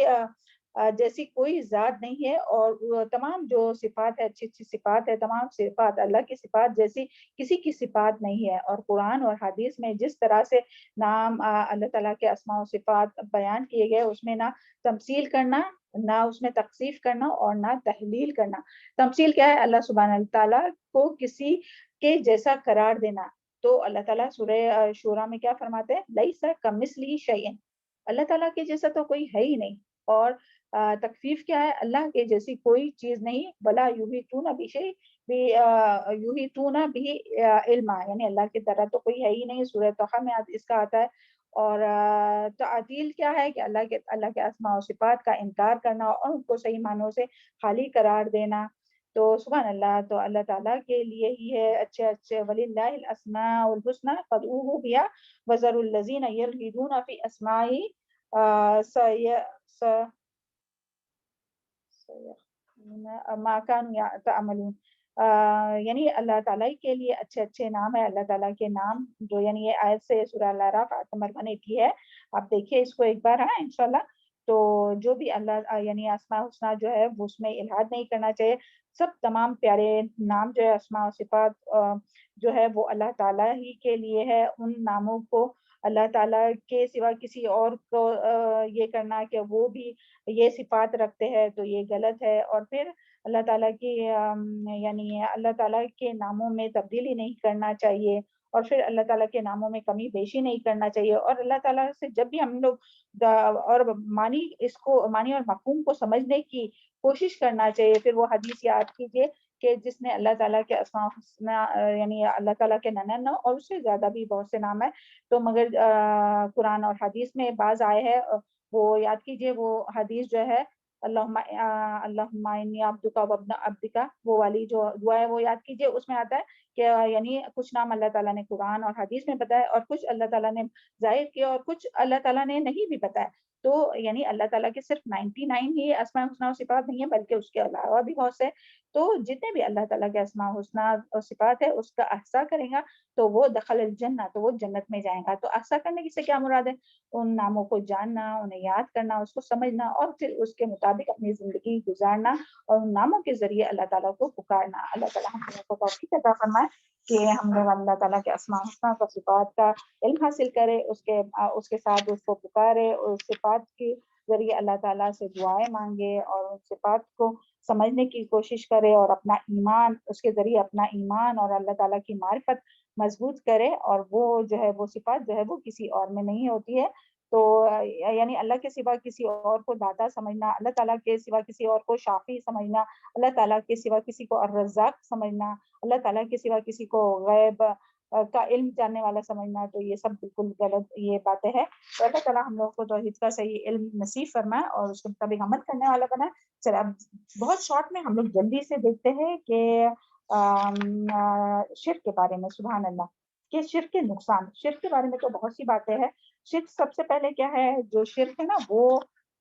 S2: جیسی کوئی ذات نہیں ہے، اور وہ تمام جو صفات ہے، اچھی اچھی صفات ہے، تمام صفات اللہ کی صفات جیسی کسی کی صفات نہیں ہے۔ اور قرآن اور حدیث میں جس طرح سے نام اللہ تعالیٰ کے اسماء و صفات بیان کیے گئے، اس میں نہ تمثیل کرنا، نہ اس میں تخصیف کرنا، اور نہ تحلیل کرنا۔ تمثیل کیا ہے؟ اللہ سبحانہ تعالیٰ کو کسی کے جیسا قرار دینا۔ تو اللہ تعالیٰ سورہ شورى میں کیا فرماتے ہیں؟ لیس کمثلہ شیء، اللہ تعالیٰ کے جیسا تو کوئی ہے ہی نہیں۔ اور تکفیف کیا ہے؟ اللہ کے جیسی کوئی چیز نہیں، ولا یحیطون بشیء یحیطون بہ علما، یعنی اللہ کی طرح تو کوئی ہے ہی نہیں، سورہ طہ میں اس کا آتا ہے۔ اور تعطیل کیا ہے؟ کہ اللہ کے اسماء و صفات کا انکار کرنا اور ان کو صحیح معنوں سے خالی قرار دینا۔ تو سبحان اللہ، تو اللہ تعالیٰ کے لیے ہی ہے اچھے اچھے، وَلِلَّهِ الْأَسْمَاءُ الْحُسْنَىٰ فَادْعُوهُ بِهَا وَذَرُوا الَّذِينَ يُلْحِدُونَ فِي أَسْمَائِهِ مَا كَانُوا يَعْمَلُونَ۔ یعنی اللہ تعالیٰ کے لیے اچھے اچھے نام ہے، اللہ تعالیٰ کے نام جو یعنی یہ آیت سے سورہ الاعراف آیت نمبر 180 ہے، آپ دیکھیے اس کو ایک بار انشاءاللہ۔ تو جو بھی اللہ یعنی اسماء الحسنہ جو ہے وہ اس میں الحاد نہیں کرنا چاہیے۔ سب تمام پیارے نام جو ہے اسماء و صفات جو ہے وہ اللہ تعالیٰ ہی کے لیے ہے۔ ان ناموں کو اللہ تعالیٰ کے سوا کسی اور کو یہ کرنا کہ وہ بھی یہ صفات رکھتے ہیں تو یہ غلط ہے۔ اور پھر اللہ تعالیٰ کی یعنی اللہ تعالیٰ کے ناموں میں تبدیلی نہیں کرنا چاہیے، اور پھر اللہ تعالیٰ کے ناموں میں کمی بیشی نہیں کرنا چاہیے۔ اور اللہ تعالیٰ سے جب بھی ہم لوگ اور معنی اور مفہوم کو سمجھنے کی کوشش کرنا چاہیے، پھر وہ حدیث یاد کیجیے کہ جس نے اللہ تعالیٰ کے اسماء الحسنی یعنی اللہ تعالیٰ کے 99 اور اس سے زیادہ بھی بہت سے نام ہیں، تو مگر قرآن اور حدیث میں بعض آئے ہیں، وہ یاد کیجیے۔ وہ حدیث جو ہے اللہم انی عبدک وابن عبدک، وہ والی جو دعا ہے وہ یاد کیجیے۔ اس میں آتا ہے کہ یعنی کچھ نام اللہ تعالیٰ نے قرآن اور حدیث میں بتائے، اور کچھ اللہ تعالیٰ نے ظاہر کیا، اور کچھ اللہ تعالیٰ نے نہیں بھی بتایا۔ تو یعنی اللہ تعالیٰ کے صرف 99 ہی اسماء الحسنی و صفات نہیں ہے، بلکہ اس کے علاوہ بھی بہت سے۔ تو جتنے بھی اللہ تعالیٰ کے اسماء الحسنی اور صفات ہے اس کا احصاء کریں گا تو وہ دخل الجنہ، تو وہ جنت میں جائیں گا۔ تو احصاء کرنے کی سے کیا مراد ہے؟ ان ناموں کو جاننا، انہیں یاد کرنا، اس کو سمجھنا، اور پھر اس کے مطابق اپنی زندگی گزارنا، اور ان ناموں کے ذریعے اللہ تعالیٰ کو پکارنا۔ اللہ تعالیٰ ہم لوگوں کو توفیق عطا فرمائے کہ ہم لوگ اللہ تعالیٰ کے اسماء الحسنی و صفات کا علم حاصل کرے، اس کے ساتھ اس کو پکارے، اور اس صفات کے ذریعے اللہ تعالیٰ سے دعائیں مانگے، اور ان صفات کو سمجھنے کی کوشش کرے، اور اپنا ایمان اس کے ذریعے اپنا ایمان اور اللہ تعالیٰ کی معرفت مضبوط کرے۔ اور وہ جو ہے وہ صفات جو ہے وہ کسی اور میں نہیں ہوتی ہے۔ تو یعنی اللہ کے سوا کسی اور کو داتا سمجھنا، اللہ تعالیٰ کے سوا کسی اور کو شافی سمجھنا، اللہ تعالیٰ کے سوا کسی کو الرزاق سمجھنا، اللہ تعالیٰ کے سوا کسی کو غیب کا علم جاننے والا سمجھنا، تو یہ سب بالکل غلط یہ باتیں ہیں۔ تو اللہ تعالیٰ ہم لوگ کو توحید کا صحیح علم نصیب فرمائے اور اس کے مطابق عمل کرنے والا بنائے۔ چلے اب بہت شارٹ میں ہم لوگ جلدی سے دیکھتے ہیں کہ شرک کے بارے میں، سبحان اللہ، کہ شرک کے نقصان۔ شرک کے بارے میں تو بہت سی باتیں ہیں۔ شرک سب سے پہلے کیا ہے؟ جو شرک ہے نا وہ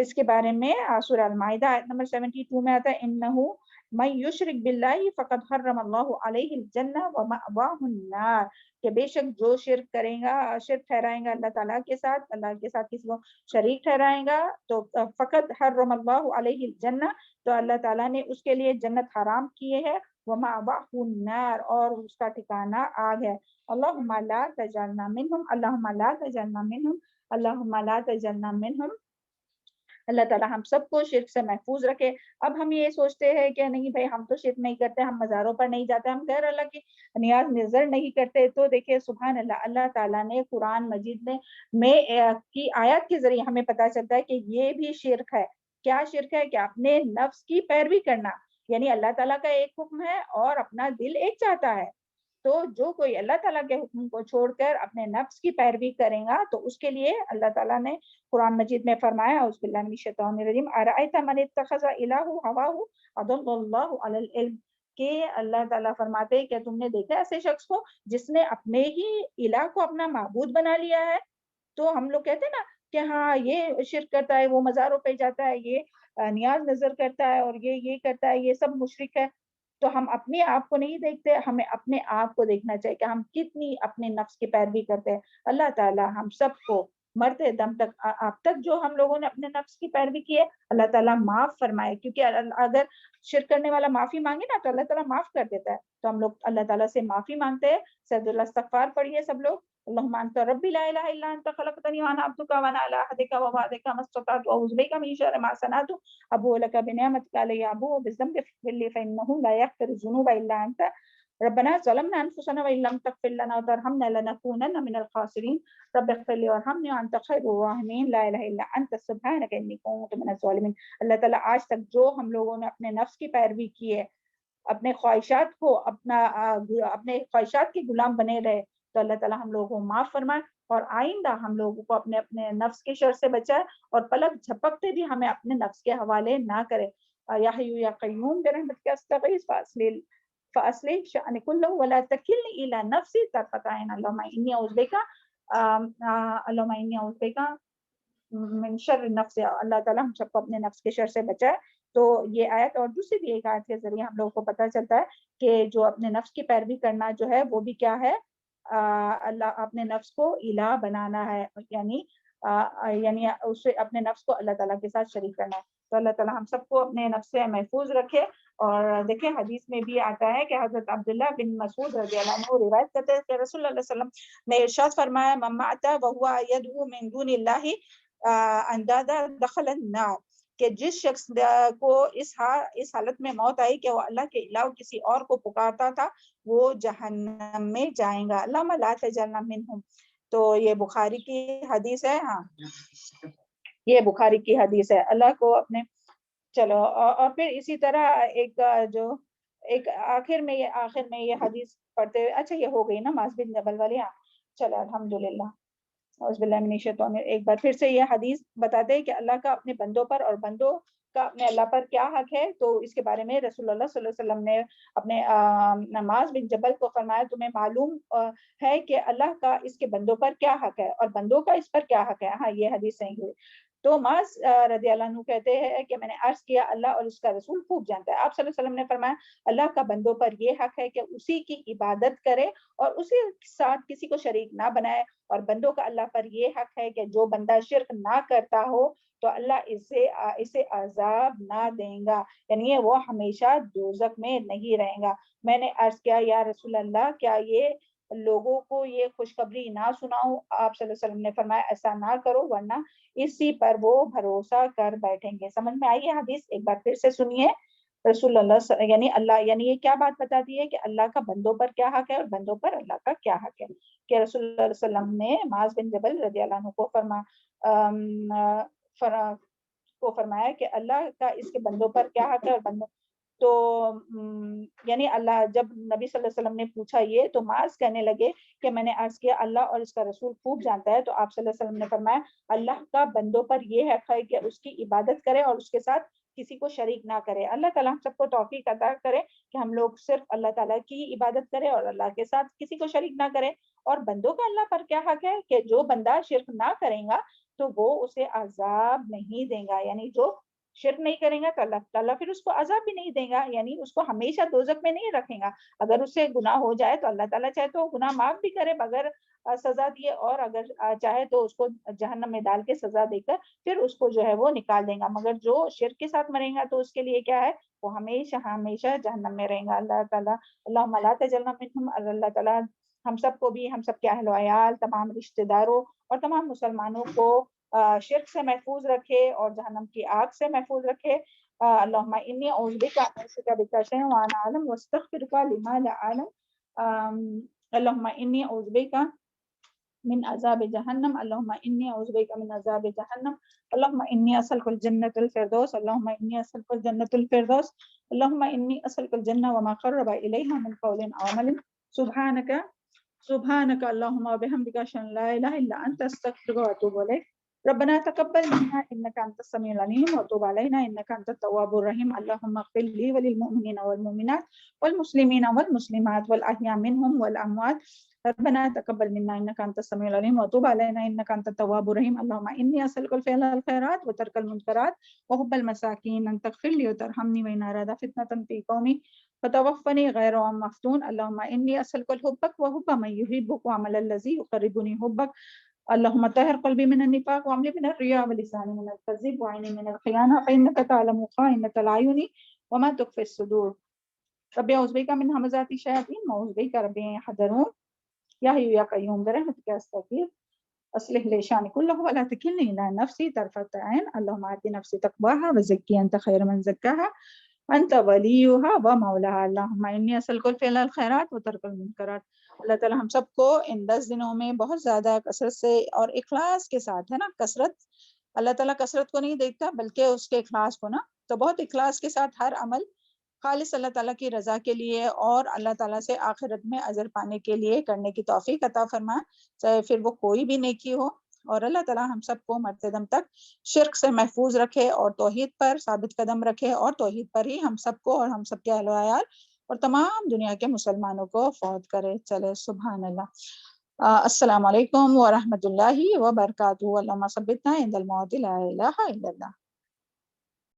S2: اس کے بارے میں سورہ المائدہ آیت نمبر 72 میں آتا ہے انہو من یشرک باللہ فقد حرم اللہ علیہ الجنہ ومأواہ النار، کہ بے شک جو شرک کرے گا، شرک ٹھہرائے گا اللہ تعالیٰ کے ساتھ، اللہ کے ساتھ کسی کو شریک ٹھہرائے گا تو فقد حرم اللہ علیہ الجنہ، تو اللہ تعالیٰ نے اس کے لیے جنت حرام کیے ہے، ومأواہ النار، اور اس کا ٹھکانہ آگ ہے۔ اللہم لا تجعلنا منہم، اللہم لا تجعلنا منہم، اللہم لا تجعلنا منہم۔ اللہ تعالیٰ ہم سب کو شرک سے محفوظ رکھے۔ اب ہم یہ سوچتے ہیں کہ نہیں بھائی ہم تو شرک نہیں کرتے، ہم مزاروں پر نہیں جاتے، ہم غیر اللہ کی نیاز نظر نہیں کرتے، تو دیکھیں سبحان اللہ، اللہ تعالیٰ نے قرآن مجید میں کی آیات کے ذریعے ہمیں پتہ چلتا ہے کہ یہ بھی شرک ہے۔ کیا شرک ہے؟ کہ اپنے نفس کی پیروی کرنا، یعنی اللہ تعالیٰ کا ایک حکم ہے اور اپنا دل ایک چاہتا ہے، تو جو کوئی اللہ تعالیٰ کے حکم کو چھوڑ کر اپنے نفس کی پیروی کرے گا تو اس کے لیے اللہ تعالیٰ نے قرآن مجید میں فرمایا اعوذ باللہ من الشیطان الرجیم ارأیت من اتخذ الہہ ہواہ اضلہ اللہ علی العلم، کہ اللہ تعالیٰ فرماتے ہیں کہ تم نے دیکھا ایسے شخص کو جس نے اپنے ہی الہ کو اپنا معبود بنا لیا ہے۔ تو ہم لوگ کہتے ہیں نا کہ ہاں یہ شرک کرتا ہے، وہ مزاروں پہ جاتا ہے، یہ نیاز نظر کرتا ہے، اور یہ کرتا ہے، یہ سب مشرک ہے۔ تو ہم اپنے آپ کو نہیں دیکھتے، ہمیں اپنے آپ کو دیکھنا چاہیے کہ ہم کتنی اپنے نفس کی پیروی کرتے ہیں۔ اللہ تعالیٰ ہم سب کو مرتے دم تک اب تک جو ہم لوگوں نے اپنے نفس کی پیروی کی ہے اللہ تعالیٰ معاف فرمائے، کیونکہ اگر شرک کرنے والا معافی مانگے نا تو اللہ تعالیٰ معاف کر دیتا ہے۔ تو ہم لوگ اللہ تعالیٰ سے معافی مانگتے ہیں۔ سید اللہ استغفار پڑھیے سب لوگ۔ اللہم انت ربی لا الہ الا انت خلقتنی وانا عبدک وانا علی عہدک ووعدک ما استطعت واعوذ بک من شر ما صنعت ابوء لک بنعمتک علی ابوء بذنبی فاغفر لی فانہ لا یغفر الذنوب الا انت ربنا ظلمنا انفسنا وان لم تغفر لنا وترحمنا لنکونن من الخاسرین رب اغفر لی وارحمنی وانت خیر الراحمین لا الہ الا انت سبحانک انی کنت من الظالمین۔ اللہ تعالیٰ آج تک جو ہم لوگوں نے اپنے نفس کی پیروی کی ہے، اپنے خواہشات کو اپنے خواہشات کے غلام بنے رہے، تو اللہ تعالیٰ ہم لوگوں کو معاف فرمائے، اور آئندہ ہم لوگوں کو اپنے نفس کے شر سے بچائے، اور پلک جھپکتے بھی ہمیں اپنے نفس کے حوالے نہ کرے۔ یا حی یا قیوم برحمتک استغیث فاصلح شأنی کلہ ولا تکلنی الی نفسی طرفۃ عین۔ اللہم انی اعوذ بک اللہم انی اعوذ بک من شر النفس۔ اللہ تعالیٰ ہم سب کو اپنے نفس کے شر سے بچائے۔ تو یہ آیت اور دوسری بھی ایک آیت کے ذریعے ہم لوگوں کو پتہ چلتا ہے کہ جو اپنے نفس کی پیروی کرنا جو ہے وہ بھی کیا ہے، اللہ اپنے نفس کو الہ بنانا ہے، یعنی اسے اپنے نفس کو اللہ تعالیٰ کے ساتھ شریک کرنا ہے۔ تو اللہ تعالیٰ ہم سب کو اپنے نفس سے محفوظ رکھے۔ اور دیکھیں حدیث میں بھی آتا ہے کہ حضرت عبداللہ بن مسعود رضی اللہ عنہ روایت کرتے ہیں کہ رسول اللہ صلی اللہ علیہ وسلم نے ارشاد فرمایا من مات وهو يدعو من دون اللہ اندادا دخل النار، کہ جس شخص کو اس حالت میں موت آئی کہ وہ اللہ کے علاوہ کسی اور کو پکارتا تھا وہ جہنم میں جائیں گا۔ اللہم لا تجعلنا منہم۔ تو یہ بخاری کی حدیث ہے، ہاں یہ بخاری کی حدیث ہے۔ اللہ کو اپنے چلو اور پھر اسی طرح ایک آخر میں یہ حدیث پڑھتے ہوئے، اچھا یہ ہو گئی نا معاذ بن جبل والی، ہاں چلو الحمدللہ۔ اعوذ باللہ من الشیطان، ایک بار پھر سے یہ حدیث بتاتے ہیں کہ اللہ کا اپنے بندوں پر اور بندوں کا اپنے اللہ پر کیا حق ہے۔ تو اس کے بارے میں رسول اللہ صلی اللہ علیہ وسلم نے اپنے معاذ بن جبل کو فرمایا تمہیں معلوم ہے کہ اللہ کا اس کے بندوں پر کیا حق ہے اور بندوں کا اس پر کیا حق ہے؟ ہاں یہ حدیث صحیح ہے۔ تو معاذ رضی اللہ عنہ کہتے ہیں کہ میں نے عرض کیا اللہ اور اس کا رسول خوب جانتا ہے۔ آپ صلی اللہ علیہ وسلم نے فرمایا اللہ کا بندوں پر یہ حق ہے کہ اسی کی عبادت کرے اور اسی کے ساتھ کسی کو شریک نہ بنائے، اور بندوں کا اللہ پر یہ حق ہے کہ جو بندہ شرک نہ کرتا ہو تو اللہ اسے عذاب نہ دیں گا، یعنی وہ ہمیشہ دوزخ میں نہیں رہے گا۔ میں نے عرض کیا یا رسول اللہ کیا یہ لوگوں کو یہ خوشخبری نہ سناؤں؟ آپ صلی اللہ علیہ وسلم نے فرمایا ایسا نہ کرو ورنہ اسی پر وہ بھروسہ کر بیٹھیں گے۔ سمجھ میں آئی ہے حدیث؟ ایک بار پھر سے سنیے۔ رسول اللہ یعنی یہ کیا بات بتاتی ہے کہ اللہ کا بندوں پر کیا حق ہے اور بندوں پر اللہ کا کیا حق ہے، کہ رسول اللہ علیہ وسلم نے معاذ بن جبل رضی اللہ عنہ کو فرمایا کہ اللہ کا اس کے بندوں پر کیا حق ہے اور بندوں تو یعنی اللہ، جب نبی صلی اللہ علیہ وسلم نے پوچھا یہ تو معاذ کہنے لگے کہ میں نے عرض کیا اللہ اور اس کا رسول خوب جانتا ہے۔ تو آپ صلی اللہ علیہ وسلم نے فرمایا اللہ کا بندوں پر یہ حق ہے کہ اس کی عبادت کرے اور اس کے ساتھ کسی کو شریک نہ کرے۔ اللہ تعالیٰ ہم سب کو توفیق عطا کرے کہ ہم لوگ صرف اللہ تعالیٰ کی عبادت کریں اور اللہ کے ساتھ کسی کو شریک نہ کرے۔ اور بندوں کا اللہ پر کیا حق ہے کہ جو بندہ شرک نہ کرے گا تو وہ اسے عذاب نہیں دے گا، یعنی جو شرک نہیں کرے گا تو اللہ تعالیٰ پھر اس کو عذاب بھی نہیں دے گا، یعنی اس کو ہمیشہ دوزخ میں نہیں رکھے گا۔ اگر اس سے گناہ ہو جائے تو اللہ تعالیٰ چاہے تو گناہ معاف بھی کرے بغیر سزا دیے، اور اگر چاہے تو اس کو جہنم میں ڈال کے سزا دے کر پھر اس کو جو ہے وہ نکال دے گا، مگر جو شرک کے ساتھ مرے گا تو اس کے لیے کیا ہے، وہ ہمیشہ ہمیشہ جہنم میں رہے گا۔ اللہ تعالیٰ اللہم لا تجعلنا منہم، اللہ تعالیٰ ہم سب کو بھی، ہم سب کے اہل و عیال، تمام رشتہ داروں اور تمام مسلمانوں کو شرک سے محفوظ رکھے اور جہنم کی آگ سے محفوظ رکھے۔ اللہم انی اعوذ بک ان اشرک بک شیئا وانا اعلم واستغفرک لما لا اعلم۔ اللہم انی اعوذ بک من عذاب جہنم، اللہم انی اعوذ بک من عذاب جہنم، اللہم انی اسألک الجنۃ الفردوس، اللہم انی اسألک الجنۃ الفردوس، اللہم انی اسألک الجنہ وما قرب الیہا من قول او عمل، سبحانک اللہم وبحمدک اشہد ان لا الہ الا انت استغفرک واتوب الیک۔ ربنا تقبل منا انك انت السميع العليم وتب علينا انك انت التواب الرحيم، اللهم اغفر لي وللمؤمنين والمؤمنات والمسلمين والمسلمات والاحياء منهم والاموات، ربنا تقبل منا انك انت السميع العليم وتب علينا انك انت التواب الرحيم، اللهم اني اسالك الفعل الخيرات وترك المنكرات وحب المساكين، ان تغفر لي وترحمني وان اراد فتنة في قومي فتوفني غير مفتون، اللهم اني اسالك حبك وحب من يحبك وعمل الذي يقربني حبك، اللهم طهر قلبي من النفاق وعملي من الرياء ولساني من الكذب وعيني من الخيانة، فإنك تعلم خائنة الأعين وما تخفي الصدور، ربي أعوذ بك من همزات الشياطين وأعوذ بك ربي أن يحضرون، يا حي يا قيوم برحمتك أستغيث، أصلح لي شأني كله ولا تكلني إلى نفسي طرفة عين، اللهم آت نفسي تقواها وزكي أنت خير من زكاها انت ولیھا و مولاھا، اللہم انی اسألک الفعل الخیرات و ترک المنکرات۔ اللہ تعالیٰ ہم سب کو ان 10 دنوں میں بہت زیادہ کثرت سے اور اخلاص کے ساتھ، ہے نا، کثرت اللہ تعالیٰ کثرت کو نہیں دیکھتا بلکہ اس کے اخلاص کو، نا، تو بہت اخلاص کے ساتھ ہر عمل خالص اللہ تعالیٰ کی رضا کے لیے اور اللہ تعالیٰ سے آخرت میں اجر پانے کے لیے کرنے کی توفیق عطا فرمائے، چاہے پھر وہ کوئی بھی نیکی ہو، اور اللہ تعالیٰ ہم سب کو مرتے دم تک شرک سے محفوظ رکھے اور توحید پر ثابت قدم رکھے، اور توحید پر ہی ہم سب کو اور ہم سب کے اہل و عیال اور تمام دنیا کے مسلمانوں کو فوت کرے۔ چلے سبحان اللہ۔ السلام علیکم ورحمۃ اللہ وبرکاتہ۔ اللہم ثبتنا عند الموت، لا الہ الا اللہ۔